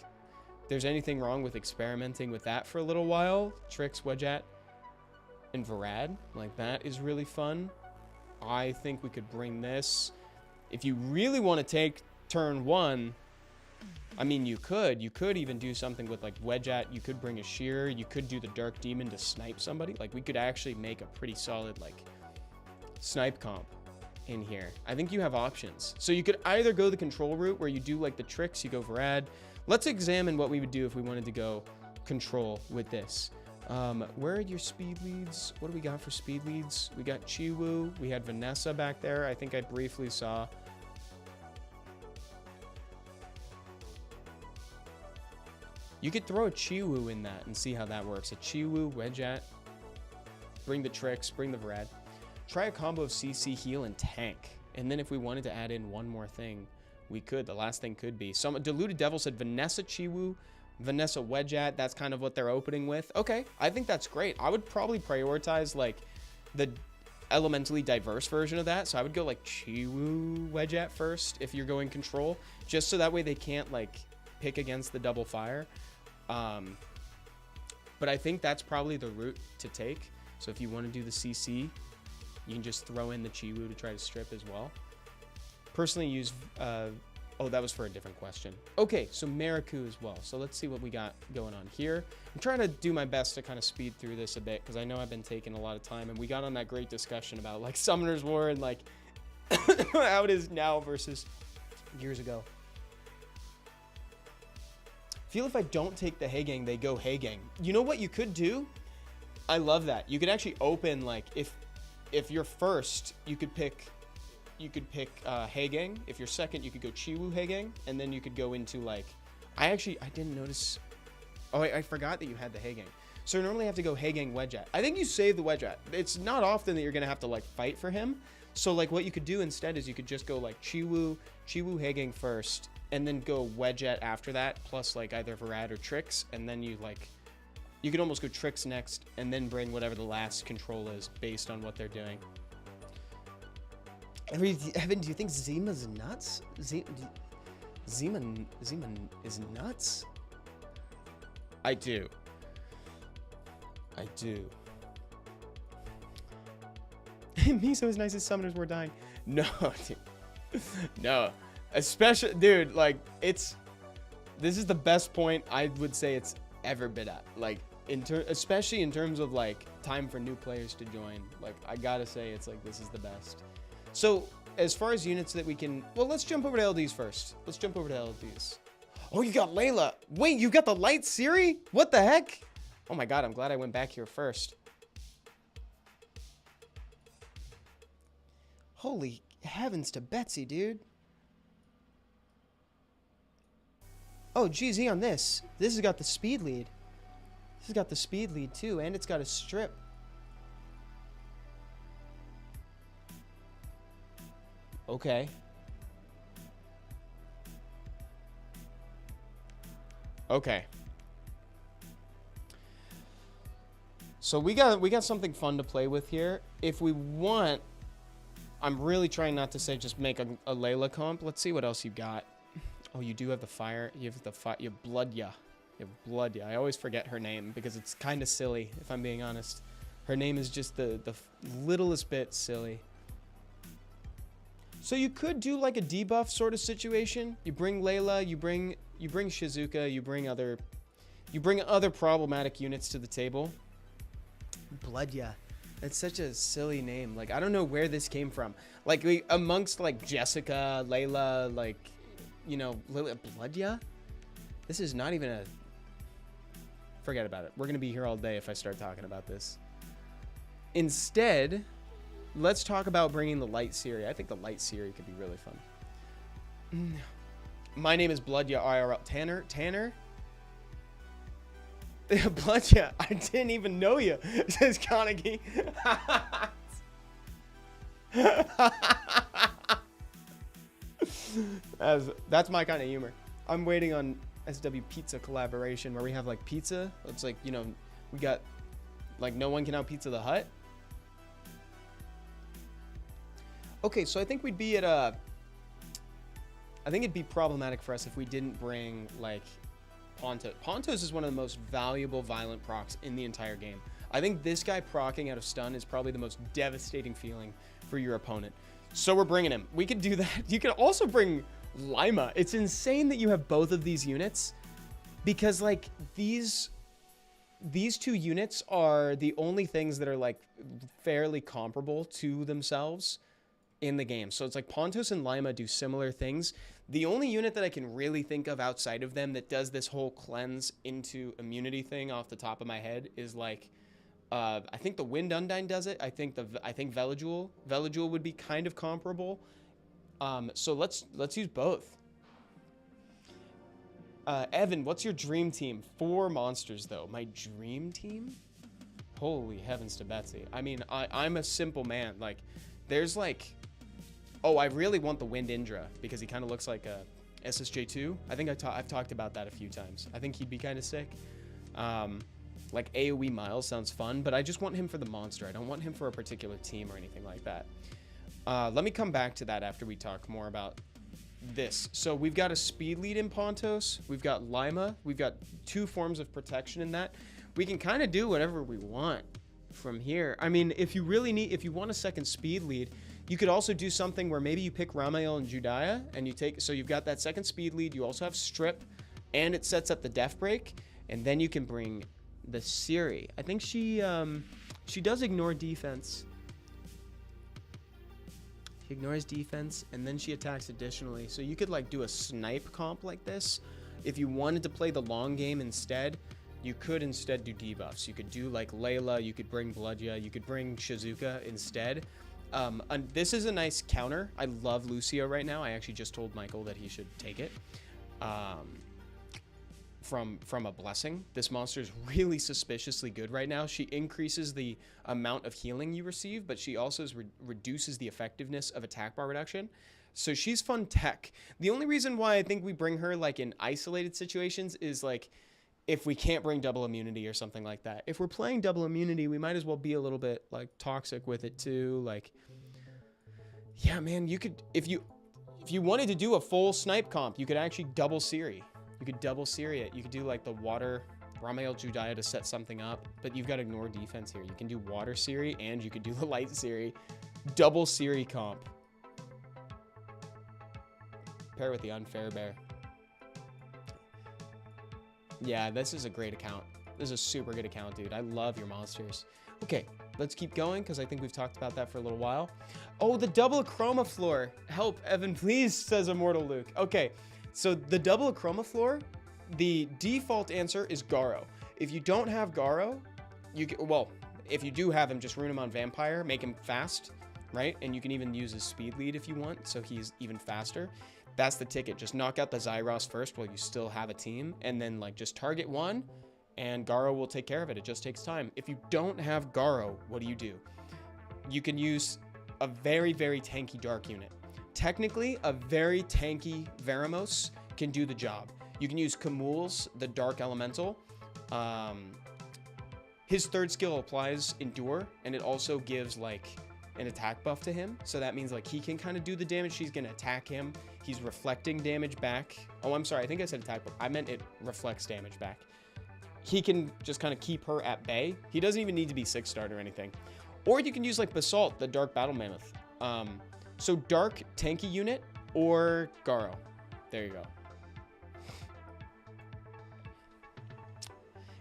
there's anything wrong with experimenting with that for a little while. Tricks, Wedgeat, and Varad. Like, that is really fun. I think we could bring this. If you really want to take turn one, I mean, you could even do something with like Wedgeat. You could bring a Shearer. You could do the Dark Demon to snipe somebody. Like, we could actually make a pretty solid like snipe comp in here. I think you have options. So you could either go the control route where you do like the tricks, you go Varad. Let's examine what we would do if we wanted to go control with this. Where are your speed leads? What do we got for speed leads? We got Chiwu. We had Vanessa back there. I think I briefly saw. You could throw a Chiwu in that and see how that works. A Chiwu, Wedgeat. Bring the tricks, bring the Varad. Try a combo of CC, heal, and tank. And then if we wanted to add in one more thing, we could. The last thing could be. Some Deluded Devil said Vanessa Chiwu, Vanessa Wedgeat. That's kind of what they're opening with. Okay, I think that's great. I would probably prioritize like elementally diverse version of that. So I would go like Chiwu Wedget first if you're going control, just so that way they can't like pick against the double fire. But I think that's probably the route to take. So if you want to do the CC, you can just throw in the Chiwu to try to strip as well. Personally use, oh, that was for a different question. Okay, so Mariku as well. So let's see what we got going on here. I'm trying to do my best to kind of speed through this a bit, because I know I've been taking a lot of time, and we got on that great discussion about like Summoner's War and like how it is now versus years ago. Feel if I don't take the Heigang, they go Heigang. You know what you could do? I love that. You could actually open, like, if you're first, you could pick Heigang. If you're second, you could go Chiwu Heigang, and then you could go into like, I didn't notice. Oh, I forgot that you had the Heigang. So you normally have to go Heigang Wedget. I think you save the Wedget. It's not often that you're gonna have to like fight for him. So like what you could do instead is you could just go like Chiwu Heigang first, and then go Wedget after that, plus like either Varad or Trix, and then you could almost go Trix next, and then bring whatever the last control is based on what they're doing. Evan, do you think Zima's nuts? Zima is nuts? I do. Miso is nice as summoners were dying. No, dude. No. Especially, dude, like, this is the best point I would say it's ever been at. Like, especially in terms of, like, time for new players to join. Like, I gotta say, it's like, this is the best. So, as far as units that we can... Well, let's jump over to LDs first. Let's jump over to LDs. Oh, you got Layla. Wait, you got the Light Siri? What the heck? Oh my god, I'm glad I went back here first. Holy heavens to Betsy, dude. Oh, GZ on this. This has got the speed lead. This has got the speed lead, too, and it's got a strip. Okay. Okay. So we got something fun to play with here. If we want, I'm really trying not to say just make a Layla comp. Let's see what else you got. Oh, you do have the fire. You have the fire. You have Bloodya. You have Bloodya. I always forget her name because it's kind of silly, if I'm being honest. Her name is just the littlest bit silly. So you could do like a debuff sort of situation. You bring Layla, you bring Shizuka, you bring other problematic units to the table. Bloodya. That's such a silly name. Like, I don't know where this came from. Like, amongst like Jessica, Layla, like, you know, Bloodya? This is not even a... Forget about it. We're going to be here all day if I start talking about this. Instead, let's talk about bringing the Light Siri. I think the Light Siri could be really fun. My name is Bloodya IRL. Tanner? Bloodya, I didn't even know you, says Kaneki. That's my kind of humor. I'm waiting on SW Pizza collaboration where we have like pizza. It's like, you know, we got like no one can out pizza the hut. Okay, so I think we'd be at a... I think it'd be problematic for us if we didn't bring like Pontos. Pontos is one of the most valuable violent procs in the entire game. I think this guy procking out of stun is probably the most devastating feeling for your opponent. So we're bringing him. We could do that. You could also bring Lima. It's insane that you have both of these units because like these two units are the only things that are like fairly comparable to themselves in the game. So it's like Pontos and Lima do similar things. The only unit that I can really think of outside of them that does this whole cleanse into immunity thing off the top of my head is like I think the Wind Undyne does it. I think Veligul would be kind of comparable. So let's use both. Evan, what's your dream team? 4 monsters though. My dream team? Holy heavens to Betsy. I mean, I'm a simple man. Like there's like, oh, I really want the Wind Indra because he kind of looks like a SSJ2. I think I've talked about that a few times. I think he'd be kind of sick. Like AoE Miles sounds fun, but I just want him for the monster. I don't want him for a particular team or anything like that. Let me come back to that after we talk more about this. So we've got a speed lead in Pontos. We've got Lima. We've got 2 forms of protection in that. We can kind of do whatever we want from here. I mean, if you want a second speed lead, you could also do something where maybe you pick Ramael and Judaya and you take, so you've got that second speed lead. You also have Strip and it sets up the Death Break. And then you can bring the Siri. I think she does ignore defense. She ignores defense and then she attacks additionally. So you could like do a snipe comp like this. If you wanted to play the long game instead, you could instead do debuffs. You could do like Layla, you could bring Bloodya, you could bring Shizuka instead. And this is a nice counter. I love Lucio right now. I actually just told Michael that he should take it. From a blessing. This monster is really suspiciously good right now. She increases the amount of healing you receive, but she also reduces the effectiveness of attack bar reduction. So she's fun tech. The only reason why I think we bring her like in isolated situations is like if we can't bring double immunity or something like that. If we're playing double immunity, we might as well be a little bit like toxic with it too. Like, yeah, man, you could, if you wanted to do a full snipe comp, you could actually double Siri. You could double Siri it. You could do like the water Ramael Judaya to set something up, but you've got to ignore defense here. You can do water Siri and you could do the light Siri. Double Siri comp. Pair with the unfair bear. Yeah, this is a great account. This is a super good account, dude. I love your monsters. Okay, let's keep going because I think we've talked about that for a little while. Oh, the double chroma floor. Help, Evan, please, says Immortal Luke. Okay. So the double chroma floor, the default answer is Garo. If you don't have Garo, if you do have him, just rune him on Vampire, make him fast, right? And you can even use his speed lead if you want, so he's even faster. That's the ticket. Just knock out the Zyros first while you still have a team, and then like just target one, and Garo will take care of it. It just takes time. If you don't have Garo, what do? You can use a very, very tanky dark unit. Technically, a very tanky Veramos can do the job. You can use Kamul's, the Dark Elemental. His third skill applies Endure, and it also gives like an attack buff to him. So that means like he can kind of do the damage. She's going to attack him. He's reflecting damage back. Oh, I'm sorry. I think I said attack buff. I meant it reflects damage back. He can just kind of keep her at bay. He doesn't even need to be 6-star or anything. Or you can use like Basalt, the Dark Battle Mammoth. So dark tanky unit or Garo. There you go.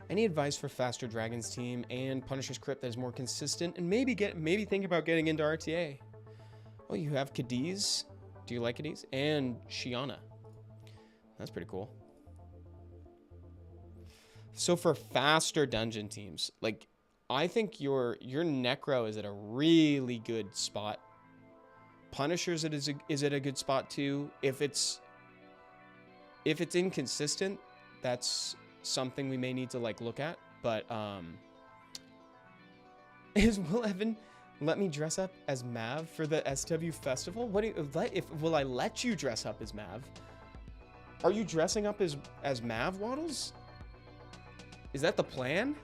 Any advice for faster Dragons team and Punisher's Crypt that is more consistent and maybe think about getting into RTA? Oh, you have Cadiz. Do you like Cadiz? And Shiana. That's pretty cool. So for faster dungeon teams, like I think your Necro is at a really good spot. Punisher's is at a good spot too. If it's inconsistent, that's something we may need to like look at. But will Evan let me dress up as Mav for the SW festival? Will I let you dress up as Mav? Are you dressing up as Mav, Waddles? Is that the plan?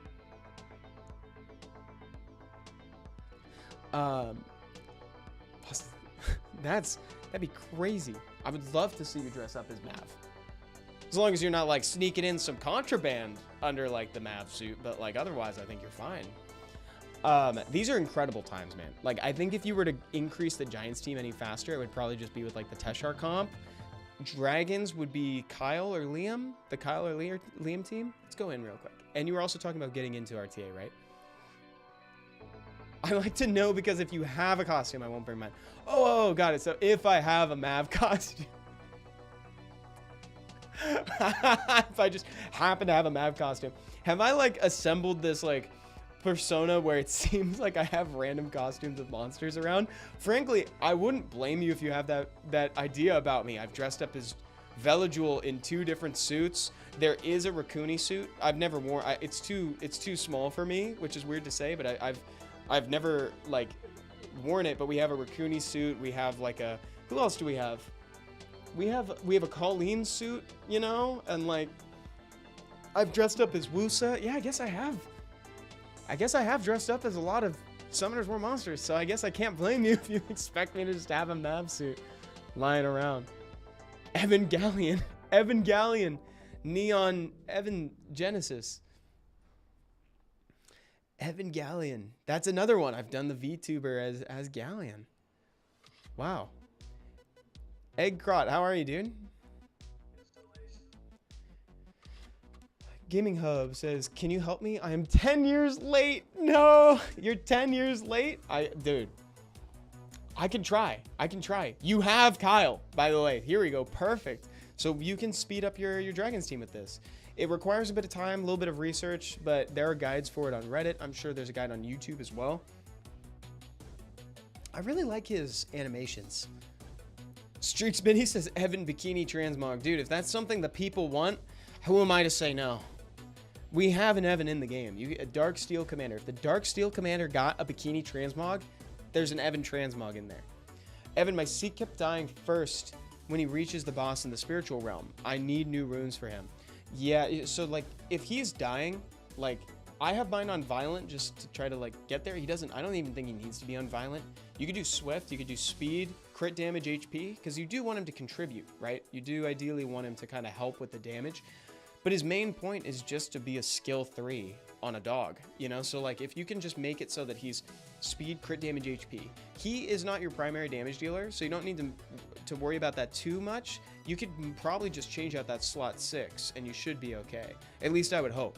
That'd be crazy. I would love to see you dress up as Mav. As long as you're not like sneaking in some contraband under like the Mav suit, but like otherwise I think you're fine. These are incredible times, man. Like I think if you were to increase the Giants team any faster, it would probably just be with like the Teshar comp. Dragons would be Kyle or Liam, the Kyle or Liam team. Let's go in real quick. And you were also talking about getting into RTA, right? I like to know because if you have a costume, I won't bring mine. Oh, got it. So if I have a Mav costume, if I just happen to have a Mav costume, have I like assembled this like persona where it seems like I have random costumes of monsters around? Frankly, I wouldn't blame you if you have that idea about me. I've dressed up as Veladjul in 2 different suits. There is a Raccoony suit. I've never worn. It's too small for me, which is weird to say, but I've never like worn it. But we have a Raccoony suit. We have like a, who else do we have? We have a Colleen suit, you know, and like I've dressed up as Wusa. Yeah, I guess I have. I guess I have dressed up as a lot of Summoners War monsters, so I guess I can't blame you if you expect me to just have a map suit lying around. Evangelion. Evangelion. Neon Evan Genesis. Evangelion. That's another one. I've done the VTuber as Galleon. Wow. Eggcrot, how are you, dude? Gaming Hub says, can you help me? I am 10 years late. No, you're 10 years late. Dude, I can try. I can try. You have Kyle, by the way. Here we go. Perfect. So you can speed up your Dragons team with this. It requires a bit of time, a little bit of research, but there are guides for it on Reddit. I'm sure there's a guide on YouTube as well. I really like his animations. Streak Spinny says, Evan Bikini Transmog. Dude, if that's something the people want, who am I to say no? We have an Evan in the game. You get a Dark Steel Commander. If the Dark Steel Commander got a Bikini Transmog, there's an Evan Transmog in there. Evan, my seat kept dying first when he reaches the boss in the spiritual realm. I need new runes for him. Yeah, so like if he's dying, like I have mine on violent just to try to like get there. He doesn't, I don't even think he needs to be on violent. You could do swift, you could do speed, crit damage, HP, because you do want him to contribute, right? You do ideally want him to kind of help with the damage. But his main point is just to be a skill 3 on a dog, you know? So like if you can just make it so that he's speed, crit damage, HP. He is not your primary damage dealer, so you don't need to worry about that too much. You could probably just change out that slot 6 and you should be okay. At least I would hope.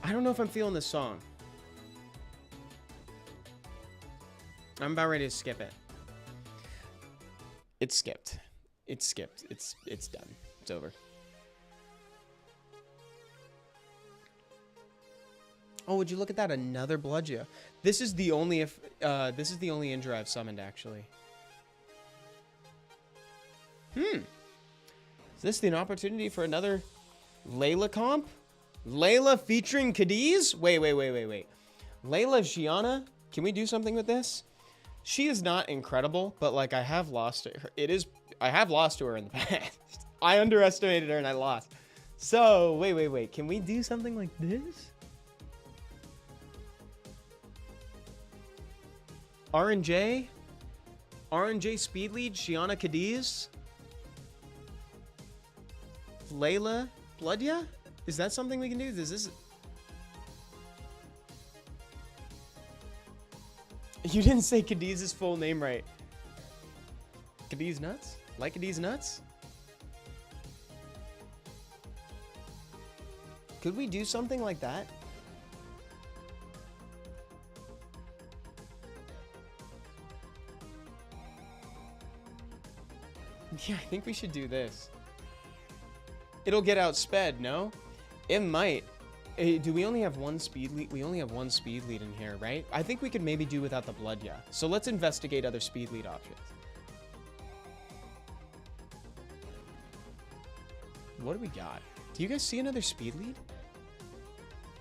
I don't know if I'm feeling this song. I'm about ready to skip it. It's skipped. It's skipped. It's done. It's over. Oh, would you look at that? Another Bludgeon. This is the only this is the only Indra I've summoned actually. Is this an opportunity for another Layla comp? Layla featuring Cadiz? Wait. Layla Gianna? Can we do something with this? She is not incredible, but like I have lost her. I have lost to her in the past. I underestimated her and I lost. So, wait. Can we do something like this? RNJ speed lead, Shiana Cadiz. Layla Bloodia? Is that something we can do? This You didn't say Cadiz's full name right. Cadiz nuts? Like Cadiz nuts? Could we do something like that? Yeah, I think we should do this. It'll get outsped, no? It might. Hey, do we only have one speed lead? We only have one speed lead in here, right? I think we could maybe do without the blood, yeah. So let's investigate other speed lead options. What do we got? Do you guys see another speed lead?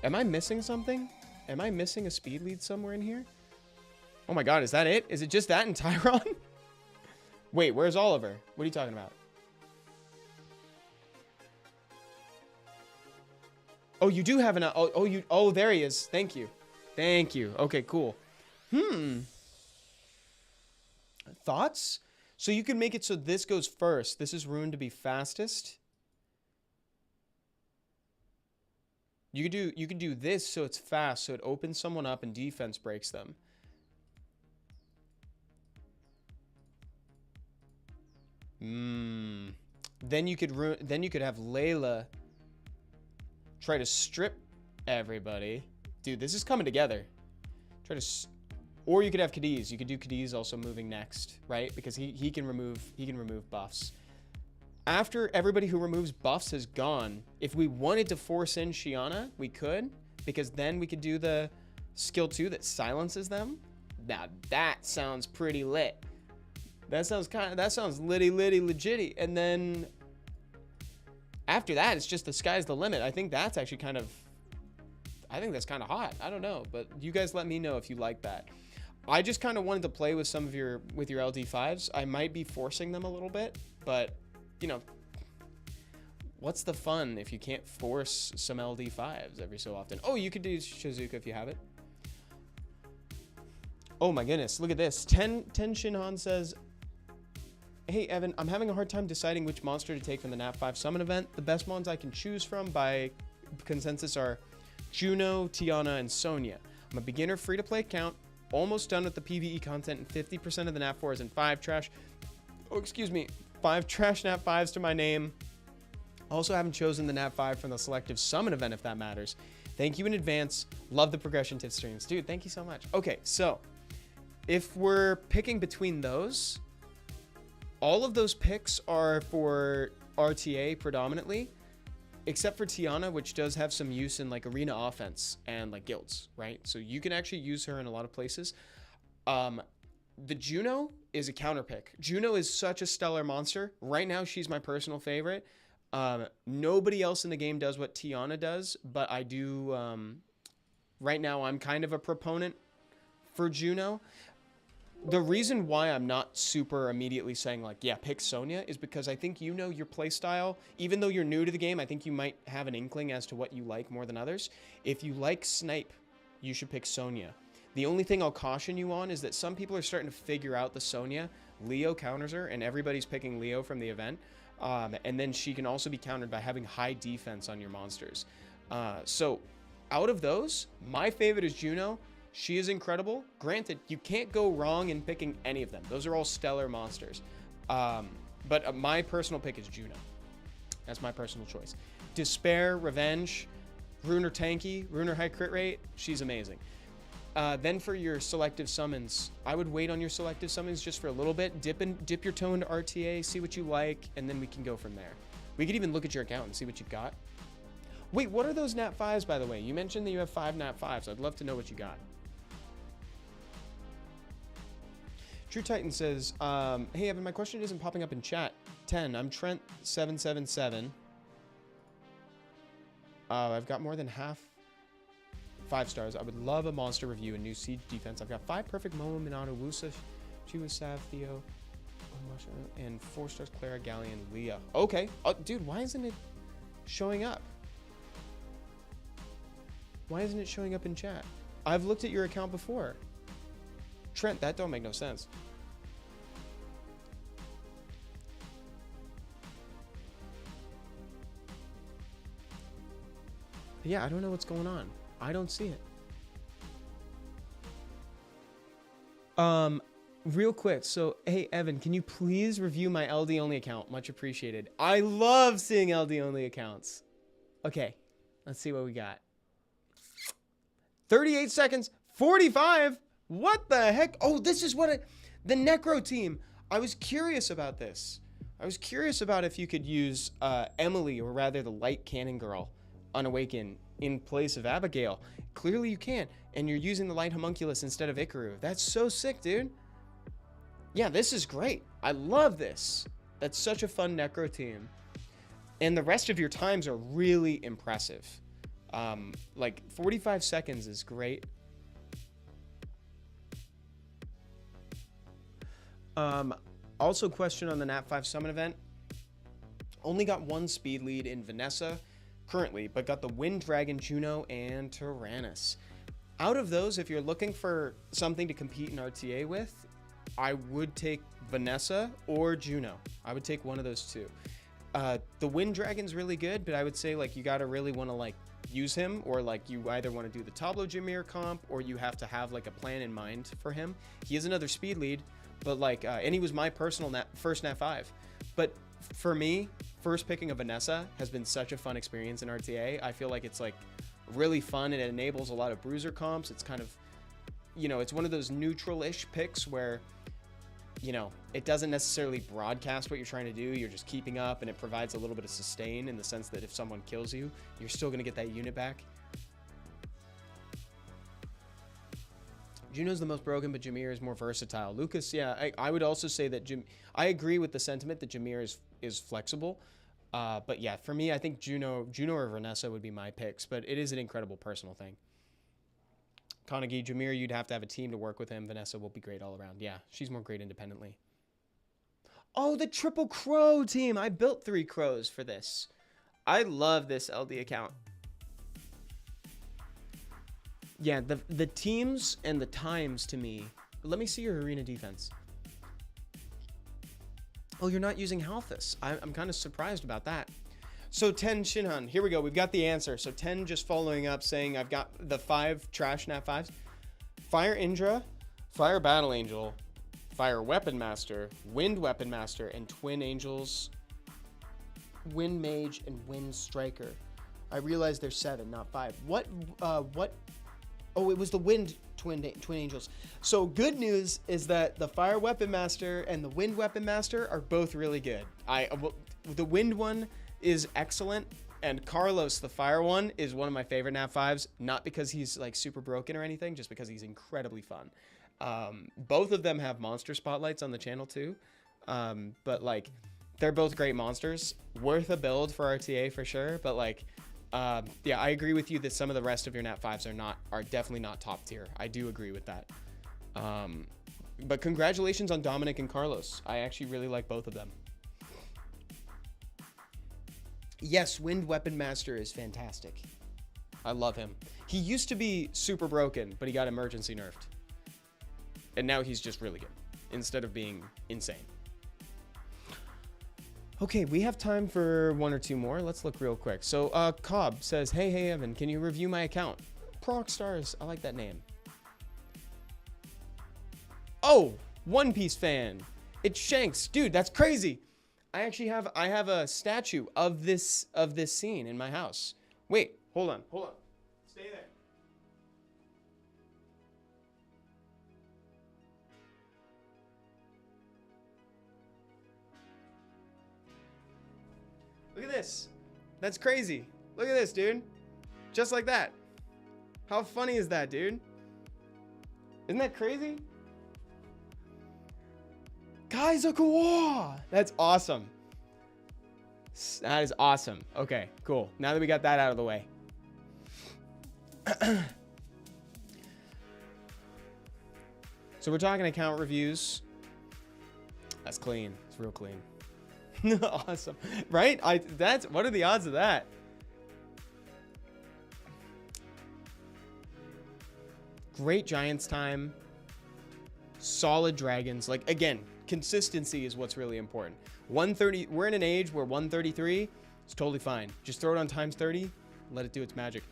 Am I missing something? Am I missing a speed lead somewhere in here? Oh my god, is that it? Is it just that and Tyron? Wait, where's Oliver? What are you talking about? Oh, you do have an... Oh, there he is. Thank you. Thank you. Okay, cool. Thoughts? So you can make it so this goes first. This is ruined to be fastest. You could do this so it's fast, so it opens someone up and defense breaks them. Then you could have Layla try to strip everybody. Dude, this is coming together. Or you could have Cadiz. You could do Cadiz also moving next, right? Because he can remove buffs. After everybody who removes buffs has gone, if we wanted to force in Shiana, we could, because then we could do the skill 2 that silences them. Now that sounds pretty lit. That sounds litty legitty. And then after that, it's just the sky's the limit. I think that's actually that's kind of hot. I don't know, but you guys let me know if you like that. I just kind of wanted to play with some of your LD5s. I might be forcing them a little bit, but you know, what's the fun if you can't force some LD5s every so often? Oh, you could do Shizuka if you have it. Oh my goodness, look at this. Ten Shinhan says, hey Evan, I'm having a hard time deciding which monster to take from the Nat 5 summon event. The best mons I can choose from by consensus are Juno, Tiana, and Sonya. I'm a beginner free-to-play account, almost done with the PvE content, and 50% of the Nat 4s and 5 trash. Oh, excuse me. 5 trash Nat 5s to my name. Also haven't chosen the Nat 5 from the selective summon event, if that matters. Thank you in advance. Love the progression tip streams. Dude, thank you so much. Okay, so if we're picking between those, all of those picks are for RTA predominantly, except for Tiana, which does have some use in like arena offense and like guilds, right? So you can actually use her in a lot of places. The Juno is a counter pick. Juno is such a stellar monster. Right now, she's my personal favorite. Nobody else in the game does what Tiana does, but I do. Right now, I'm kind of a proponent for Juno. The reason why I'm not super immediately saying like, yeah, pick Sonya is because I think you know your playstyle. Even though you're new to the game, I think you might have an inkling as to what you like more than others. If you like Snipe, you should pick Sonya. The only thing I'll caution you on is that some people are starting to figure out the Sonya. Leo counters her, and everybody's picking Leo from the event. And then she can also be countered by having high defense on your monsters. So out of those, my favorite is Juno. She is incredible. Granted, you can't go wrong in picking any of them. Those are all stellar monsters. But my personal pick is Juno. That's my personal choice. Despair, Revenge, Runer Tanky, Runer High Crit Rate. She's amazing. Then for your selective summons, I would wait on your selective summons just for a little bit. Dip your toe into RTA, see what you like, and then we can go from there. We could even look at your account and see what you've got. Wait, what are those Nat 5s, by the way? You mentioned that you have 5 Nat 5s. I'd love to know what you got. True Titan says, hey Evan, my question isn't popping up in chat. 10, I'm Trent777. I've got more than half 5 stars. I would love a monster review and new siege defense. I've got 5 perfect Momo, Minato, Wusa, Chiwa, Sav, Theo, and 4 stars Clara, Galleon, Leah. Okay. Dude, why isn't it showing up? Why isn't it showing up in chat? I've looked at your account before. Trent, that don't make no sense. Yeah, I don't know what's going on. I don't see it. Real quick. So, hey, Evan, can you please review my LD only account? Much appreciated. I love seeing LD only accounts. Okay, let's see what we got. 38 seconds, 45. What the heck? Oh, this is what the Necro team. I was curious about this. I was curious about if you could use Emily, or rather the Light Cannon Girl, Unawaken, in place of Abigail. Clearly you can, and you're using the Light Homunculus instead of Ikaru. That's so sick, dude. Yeah, this is great. I love this. That's such a fun Necro team. And the rest of your times are really impressive. Like 45 seconds is great. Also question on the Nat 5 summon event. Only got 1 speed lead in Vanessa currently, but got the Wind Dragon, Juno, and Tyrannus. Out of those, if you're looking for something to compete in RTA with, I would take Vanessa or Juno. I would take one of those two. The Wind Dragon's really good, but I would say like you gotta really want to like use him, or like you either want to do the Tableau Jameer comp, or you have to have like a plan in mind for him. He is another speed lead, but like, and he was my personal first Nat 5. But for me, first picking a Vanessa has been such a fun experience in RTA. I feel like it's like really fun, and it enables a lot of bruiser comps. It's kind of, you know, it's one of those neutral-ish picks where, you know, it doesn't necessarily broadcast what you're trying to do. You're just keeping up, and it provides a little bit of sustain in the sense that if someone kills you, you're still going to get that unit back. Juno's the most broken, but Jameer is more versatile. Lucas, yeah, I would also say that I agree with the sentiment that Jameer is flexible. But yeah, for me, I think Juno or Vanessa would be my picks, but it is an incredible personal thing. Kanagi, Jameer, you'd have to have a team to work with him. Vanessa will be great all around. Yeah, she's more great independently. Oh, the Triple Crow team. I built 3 crows for this. I love this LD account. Yeah, the teams and the times to me. Let me see your arena defense. Oh, you're not using Halthus. I'm kind of surprised about that. So 10 Shinhan, here we go. We've got the answer. So 10 just following up saying I've got the 5 trash nat 5s. Fire Indra, Fire Battle Angel, Fire Weapon Master, Wind Weapon Master, and Twin Angels, Wind Mage, and Wind Striker. I realize there's 7, not 5. What? Oh, it was the Wind Twin Angels. So good news is that the Fire Weapon Master and the Wind Weapon Master are both really good. The Wind one is excellent, and Carlos, the Fire one, is one of my favorite nat 5s. Not because he's like super broken or anything, just because he's incredibly fun. Both of them have monster spotlights on the channel too, but like they're both great monsters, worth a build for RTA for sure. But like, yeah, I agree with you that some of the rest of your nat 5s are definitely not top tier. I do agree with that. But congratulations on Dominic and Carlos. I actually really like both of them. Yes, Wind Weapon Master is fantastic. I love him. He used to be super broken, but he got emergency nerfed. And now he's just really good, instead of being insane. Okay, we have time for 1 or 2 more. Let's look real quick. So, Cobb says, hey, Evan, can you review my account? Proc Stars, I like that name. Oh, One Piece fan. It's Shanks. Dude, that's crazy. I have a statue of this scene in my house. Wait, hold on. Stay there. Look at this. That's crazy. Look at this, dude. Just like that. How funny is that, dude? Isn't that crazy? Kaizoku! That's awesome. That is awesome. Okay, cool. Now that we got that out of the way. So we're talking account reviews. That's clean. It's real clean. Awesome. Right? What are the odds of that? Great Giants time. Solid Dragons. Like, again, consistency is what's really important. 130, we're in an age where 133 is totally fine. Just throw it on times 30, let it do its magic.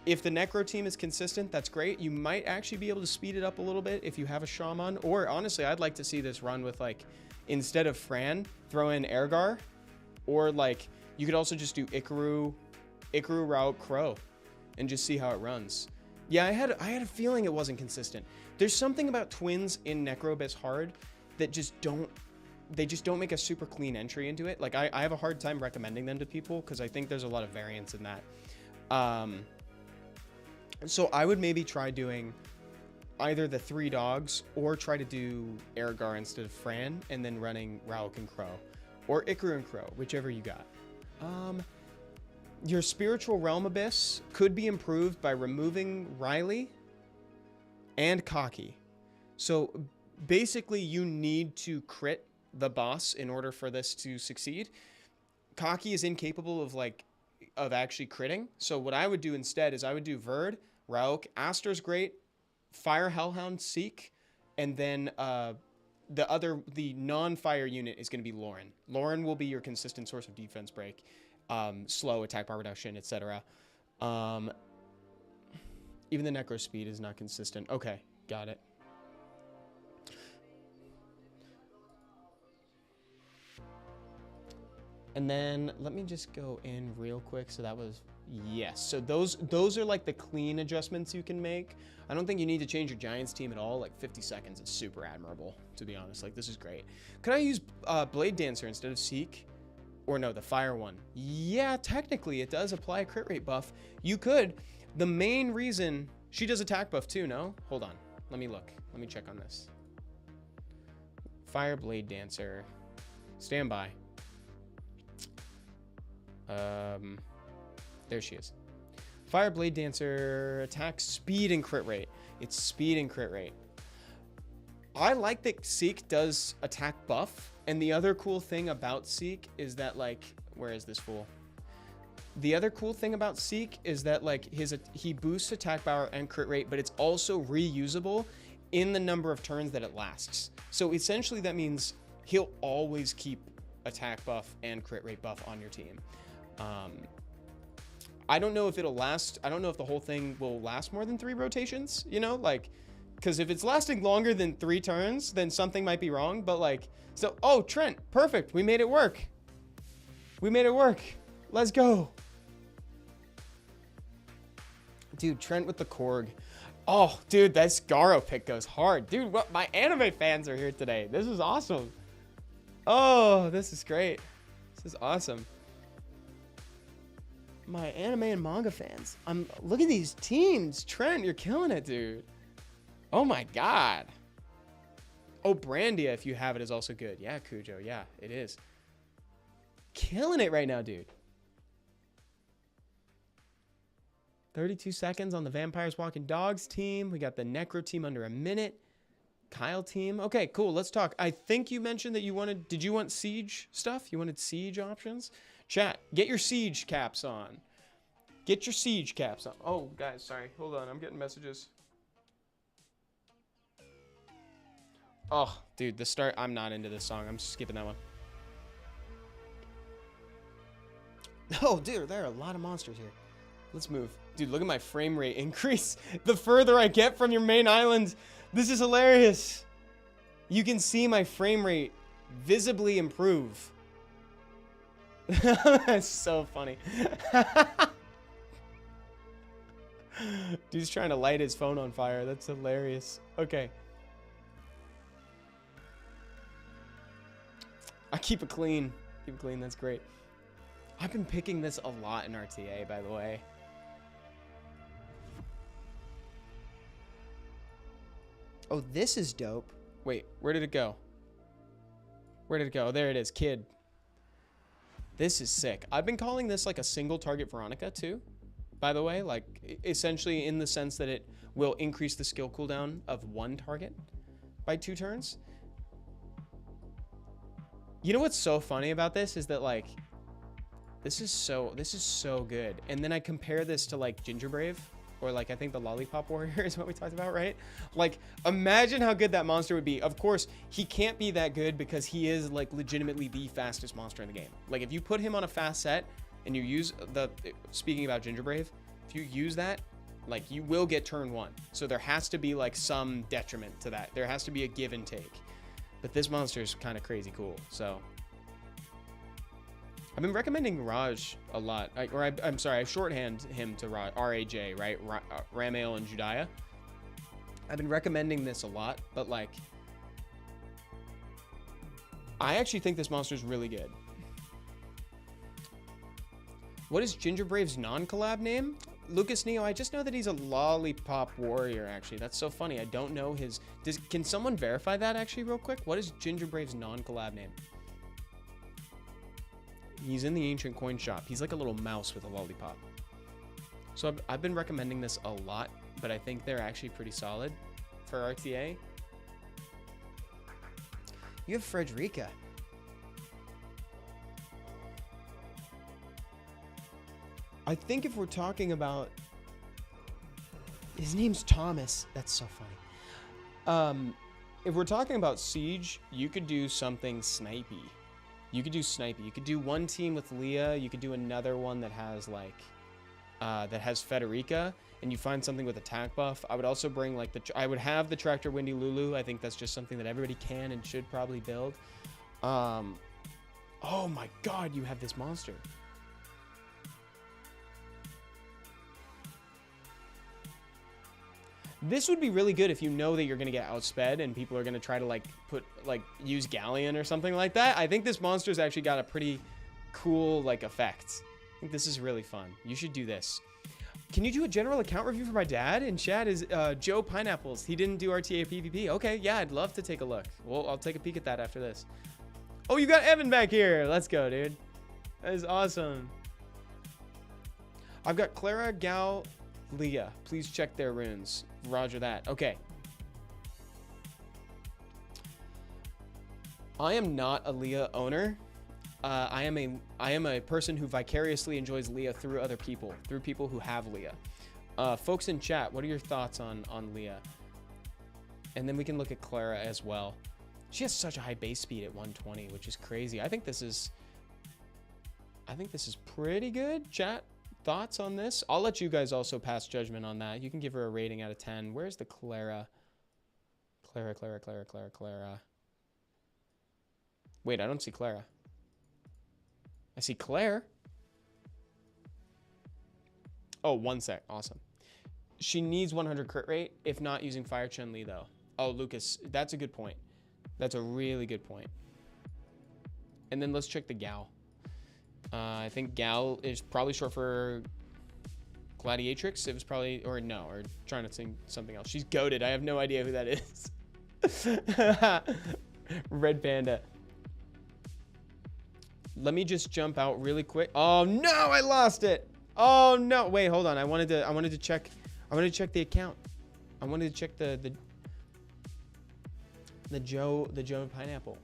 If the Necro team is consistent, that's great. You might actually be able to speed it up a little bit if you have a Shaman. Or honestly, I'd like to see this run with, like, instead of Fran, throw in Ergar. Or like, you could also just do Ikaru, Route, Crow, and just see how it runs. Yeah, I had a feeling it wasn't consistent. There's something about twins in Necropolis hard that just don't make a super clean entry into it. Like, I have a hard time recommending them to people because I think there's a lot of variance in that. So I would maybe try doing either the 3 dogs or try to do Ergar instead of Fran and then running Rauk and Crow. Or Ikaru and Crow, whichever you got. Your Spiritual Realm Abyss could be improved by removing Riley and Cocky. So basically you need to crit the boss in order for this to succeed. Cocky is incapable of actually critting. So what I would do instead is I would do Verd, Rauk, Aster's great, Fire Hellhound, Seek, and then the non-fire unit is going to be Lauren. Lauren will be your consistent source of defense break, slow attack bar reduction, etc. Even the Necro speed is not consistent. Okay, got it. And then let me just go in real quick. So that was, yes. So those are like the clean adjustments you can make. I don't think you need to change your Giants team at all. Like 50 seconds is super admirable, to be honest. Like, this is great. Could I use Blade Dancer instead of Seek? Or no, the Fire one. Yeah, technically it does apply a crit rate buff. You could. The main reason, she does attack buff too, no? Hold on. Let me look. Let me check on this. Fire Blade Dancer. Stand by. There she is. Fire Blade Dancer attack speed and crit rate. It's speed and crit rate. I like that Seek does attack buff. And the other cool thing about Seek is that, like, where is this fool? The other cool thing about Seek is that like he boosts attack power and crit rate, but it's also reusable in the number of turns that it lasts. So essentially that means he'll always keep attack buff and crit rate buff on your team. I don't know if it'll last. I don't know if the whole thing will last more than 3 rotations, you know, like, because if it's lasting longer than 3 turns, then something might be wrong. But like, so, oh, Trent, perfect. We made it work. We made it work. Let's go. Dude, Trent with the Korg. Oh, dude, that Scarro pick goes hard. Dude, what? My anime fans are here today. This is awesome. Oh, this is great. This is awesome. My anime and manga fans. Look at these teams. Trent, you're killing it, dude. Oh my God. Oh, Brandia, if you have it, is also good. Yeah, Cujo. Yeah, it is. Killing it right now, dude. 32 seconds on the Vampires Walking Dogs team. We got the Necro team under a minute. Kyle team. Okay, cool. Let's talk. I think you mentioned that you wanted... Did you want Siege stuff? You wanted Siege options? Chat, get your Siege caps on. Get your Siege caps on. Oh, guys, sorry. Hold on. I'm getting messages. Oh, dude, the start... I'm not into this song. I'm skipping that one. Oh, dude, there are a lot of monsters here. Let's move. Dude, look at my frame rate increase. The further I get from your main island. This is hilarious. You can see my frame rate visibly improve. That's so funny. Dude's trying to light his phone on fire. That's hilarious. Okay. I keep it clean. Keep it clean. That's great. I've been picking this a lot in RTA, by the way. Oh, this is dope. Wait, where did it go? Where did it go? There it is, Kid. This is sick. I've been calling this like a single target Veronica too, by the way, like essentially in the sense that it will increase the skill cooldown of 1 target by 2 turns. You know what's so funny about this is that like, this is so good. And then I compare this to like Ginger Brave, or like I think the Lollipop Warrior is what we talked about, right? Like imagine how good that monster would be. Of course, he can't be that good because he is like legitimately the fastest monster in the game. Like if you put him on a fast set and you use the, speaking about Ginger Brave, if you use that, like you will get turn 1. So there has to be like some detriment to that. There has to be a give and take. But this monster is kind of crazy cool. So I've been recommending Raj a lot. I'm sorry, I shorthand him to Raj, R-A-J, right? Ramael and Judaya. I've been recommending this a lot, but like, I actually think this monster is really good. What is Ginger Brave's non-collab name? Lucas Neo, I just know that he's a Lollipop Warrior, actually. That's so funny. I don't know his... Can someone verify that, actually, real quick? What is Ginger Brave's non-collab name? He's in the Ancient Coin Shop. He's like a little mouse with a lollipop. So I've been recommending this a lot, but I think they're actually pretty solid for RTA. You have Frederica. I think if we're talking about... His name's Thomas. That's so funny. If we're talking about Siege, you could do something snipey. You could do snipey. You could do one team with Leah. You could do another one that has like, that has Federica, and you find something with attack buff. I would also bring like I would have the Tractor Windy Lulu. I think that's just something that everybody can and should probably build. Oh my God, you have this monster. This would be really good if you know that you're going to get outsped and people are going to try to like use Galleon or something like that. I think this monster's actually got a pretty cool like effect. I think this is really fun. You should do this. Can you do a general account review for my dad? In chat is Joe Pineapples. He didn't do RTA PvP. Okay, yeah, I'd love to take a look. Well, I'll take a peek at that after this. Oh, you got Evan back here. Let's go, dude. That is awesome. I've got Clara, Gal, Leah. Please check their runes. Roger that. Okay. I am not a Leah owner. I am a person who vicariously enjoys Leah through other people, through people who have Leah. Folks in chat, what are your thoughts on Leah? And then we can look at Clara as well. She has such a high base speed at 120, which is crazy. I think this is pretty good. Chat, thoughts on this? I'll let you guys also pass judgment on that. You can give her a rating out of 10. Where's the Clara? Clara. Wait, I don't see Clara. I see Claire. Oh, 1 sec. Awesome. She needs 100 crit rate, if not using Fire Chun-Li, though. Oh, Lucas, that's a good point. That's a really good point. And then let's check the Gal. I think Gal is probably short for Gladiatrix. It was probably, or no, or trying to sing something else. She's goated. I have no idea who that is. Red Panda. Let me just jump out really quick. Oh no, I lost it. Oh no, wait, hold on. I wanted to check the account. I wanted to check the Joe Pineapple.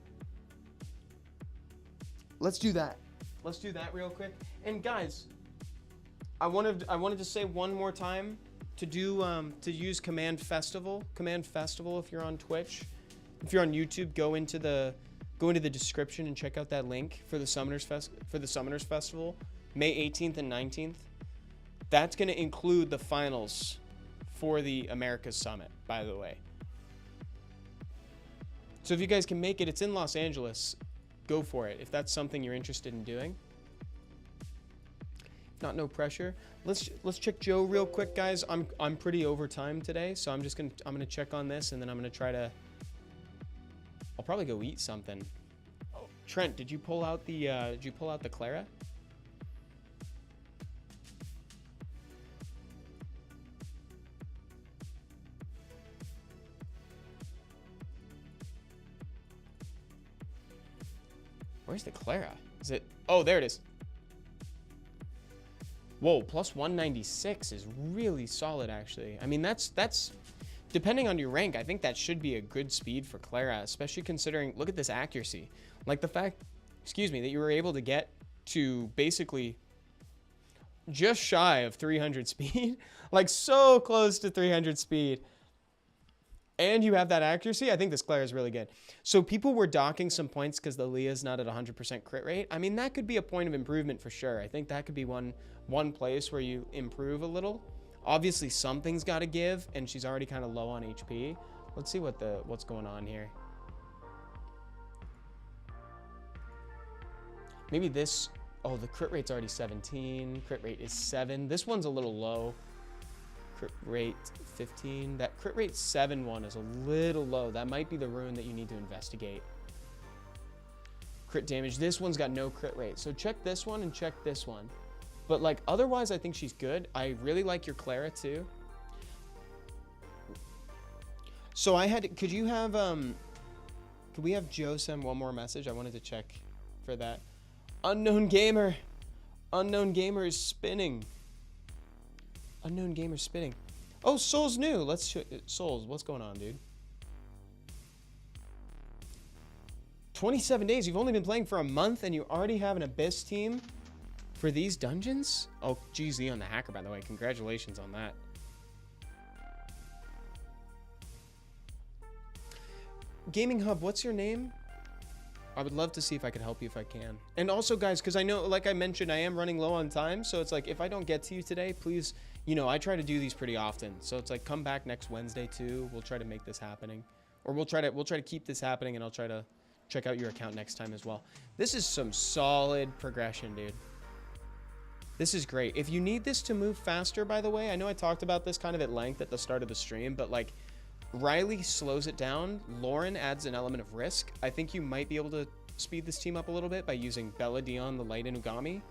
Let's do that. Let's do that real quick. And guys, I wanted to say one more time to use Command Festival. Command Festival if you're on Twitch. If you're on YouTube, go into the description and check out that link for the Summoners Festival, May 18th and 19th. That's going to include the finals for the Americas Summit, by the way. So if you guys can make it, it's in Los Angeles. Go for it if that's something you're interested in doing. If not, no pressure. Let's check Joe real quick, guys. I'm pretty over time today, so I'm gonna check on this, and then I'm gonna try to. I'll probably go eat something. Oh, Trent, did you pull out the Clara? Where's the Clara? Is it? Oh, there it is. Whoa, plus 196 is really solid, actually. I mean, that's depending on your rank, I think that should be a good speed for Clara, especially considering, look at this accuracy. Like the fact, excuse me, that you were able to get to basically just shy of 300 speed, like so close to 300 speed. And you have that accuracy. I think this Clara is really good. So people were docking some points because the Leah's not at 100% crit rate. I mean, that could be a point of improvement for sure. I think that could be one place where you improve a little. Obviously, something's got to give, and she's already kind of low on HP. Let's see what's going on here. Maybe this. Oh, the crit rate's already 17. Crit rate is 7. This one's a little low. Crit rate 15. That crit rate 7 one is a little low. That might be the rune that you need to investigate. Crit damage. This one's got no crit rate. So check this one and check this one. But like otherwise, I think she's good. I really like your Clara too. So could we have Joe send one more message? I wanted to check for that. Unknown Gamer is spinning. Unknown Gamer spinning. Oh, Soul's new. Souls, what's going on, dude? 27 days. You've only been playing for a month and you already have an Abyss team for these dungeons? Oh, GZ on the hacker, by the way. Congratulations on that. Gaming Hub, what's your name? I would love to see if I could help you if I can. And also, guys, because I know, like I mentioned, I am running low on time. So it's like, if I don't get to you today, please, you know, I try to do these pretty often. So it's like, come back next Wednesday too. We'll try to make this happening. Or we'll try to keep this happening, and I'll try to check out your account next time as well. This is some solid progression, dude. This is great. If you need this to move faster, by the way, I know I talked about this kind of at length at the start of the stream, but like, Riley slows it down. Lauren adds an element of risk. I think you might be able to speed this team up a little bit by using Bella Dion, the Light Inugami,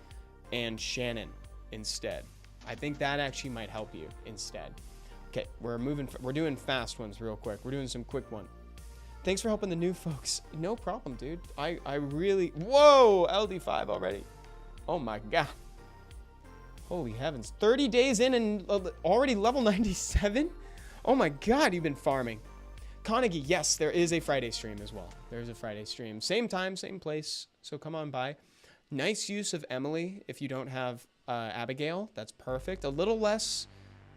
and Shannon instead. I think that actually might help you instead. Okay, we're doing fast ones real quick. We're doing some quick one. Thanks for helping the new folks. No problem, dude. I really... Whoa! LD5 already. Oh my god. Holy heavens. 30 days in and already level 97? Oh my god, you've been farming. Carnegie, yes, there is a Friday stream as well. There's a Friday stream. Same time, same place. So come on by. Nice use of Emily if you don't have Abigail. That's perfect. A little less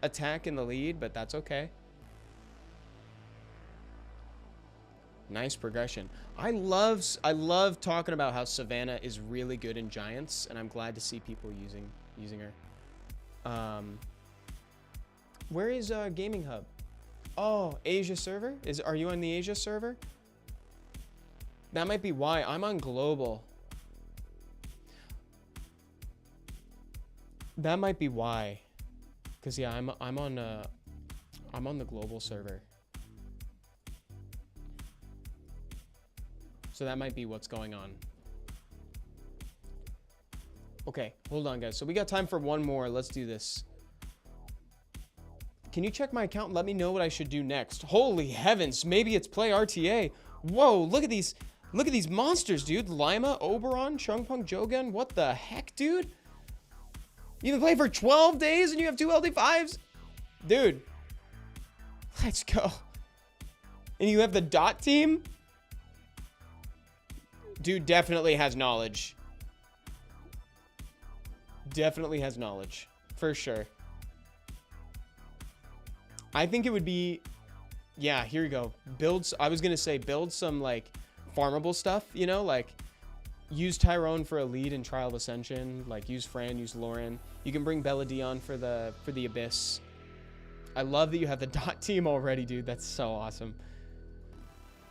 attack in the lead, but that's okay. Nice progression. I love talking about how Savannah is really good in Giants, and I'm glad to see people using her. Where is Gaming Hub? Oh, Asia server? Are you on the Asia server? That might be why. I'm on global. That might be why. Cause yeah, I'm on the global server. So that might be what's going on. Okay, hold on, guys. So we got time for one more. Let's do this. Can you check my account and let me know what I should do next? Holy heavens, maybe it's play RTA. Whoa, look at these monsters, dude. Lima, Oberon, Chungpunk, Jogun. What the heck, dude? You can play for 12 days and you have 2 LD5s? Dude. Let's go. And you have the dot team? Dude definitely has knowledge. Definitely has knowledge. For sure. I think it would be... Yeah, here you go. I was going to say build some, like, farmable stuff, you know? Like, use Tyrone for a lead in Trial of Ascension. Like, use Fran, use Lauren. You can bring Belladon for the Abyss. I love that you have the dot team already, dude. That's so awesome.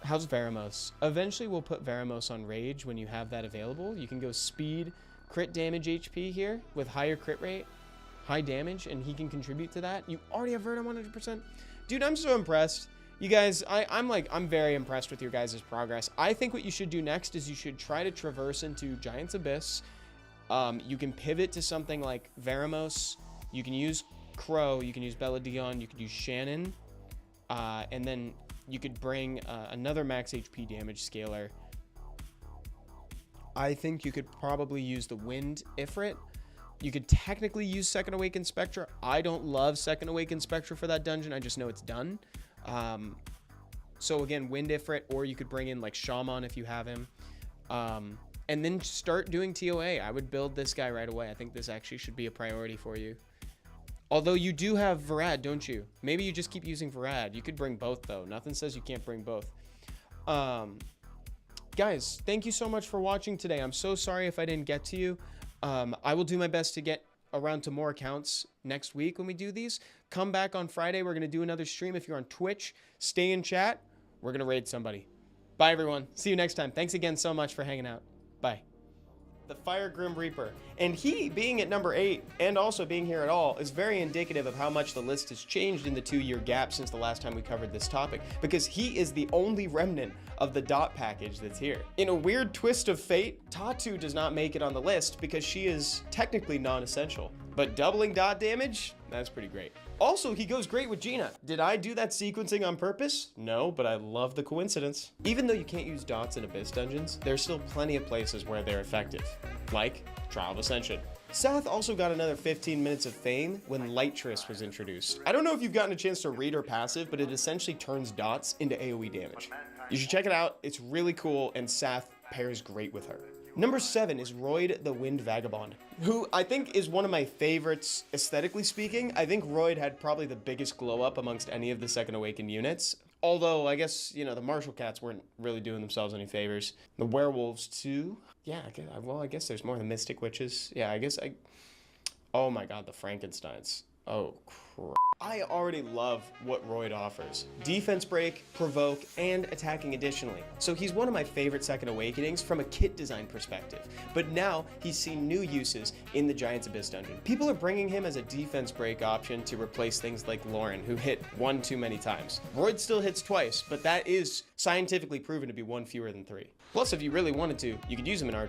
How's Veramos? Eventually, we'll put Veramos on Rage when you have that available. You can go speed, crit damage HP here with higher crit rate, high damage, and he can contribute to that. You already have Vert on 100%. Dude, I'm so impressed. You guys, I'm very impressed with your guys' progress. I think what you should do next is you should try to traverse into Giant's Abyss. You can pivot to something like Veramos. You can use Crow. You can use Belladon. You can use Shannon. And then you could bring another max HP damage scaler. I think you could probably use the Wind Ifrit. You could technically use Second Awakened Spectra. I don't love Second Awakened Spectra for that dungeon. I just know it's done. So again, Wind Ifrit, or you could bring in like Shaman if you have him. And then start doing TOA. I would build this guy right away. I think this actually should be a priority for you. Although you do have Varad, don't you? Maybe you just keep using Varad. You could bring both, though. Nothing says you can't bring both. Guys, thank you so much for watching today. I'm so sorry if I didn't get to you. I will do my best to get around to more accounts next week when we do these. Come back on Friday. We're going to do another stream. If you're on Twitch, stay in chat. We're going to raid somebody. Bye, everyone. See you next time. Thanks again so much for hanging out. Bye. The Fire Grim Reaper. And he, being at number 8, and also being here at all, is very indicative of how much the list has changed in the 2-year gap since the last time we covered this topic, because he is the only remnant of the dot package that's here. In a weird twist of fate, Tatu does not make it on the list because she is technically non-essential. But doubling dot damage? That's pretty great. Also, he goes great with Gina. Did I do that sequencing on purpose? No, but I love the coincidence. Even though you can't use dots in Abyss dungeons, there's still plenty of places where they're effective, like Trial of Ascension. Seth also got another 15 minutes of fame when Lightress was introduced. I don't know if you've gotten a chance to read her passive, but it essentially turns dots into AoE damage. You should check it out. It's really cool, and Seth pairs great with her. Number 7 is Royd the Wind Vagabond, who I think is one of my favorites aesthetically speaking. I think Royd had probably the biggest glow up amongst any of the Second Awakened units. Although, I guess, you know, the Martial Cats weren't really doing themselves any favors. The Werewolves, too. Yeah, well, I guess there's more than Mystic Witches. Yeah, oh my god, the Frankensteins. Oh, crap. I already love what Royd offers. Defense break, provoke, and attacking additionally. So he's one of my favorite Second Awakenings from a kit design perspective. But now he's seen new uses in the Giant's Abyss dungeon. People are bringing him as a defense break option to replace things like Lauren, who hit 1 too many times. Royd still hits twice, but that is scientifically proven to be 1 fewer than 3. Plus, if you really wanted to, you could use him in RT.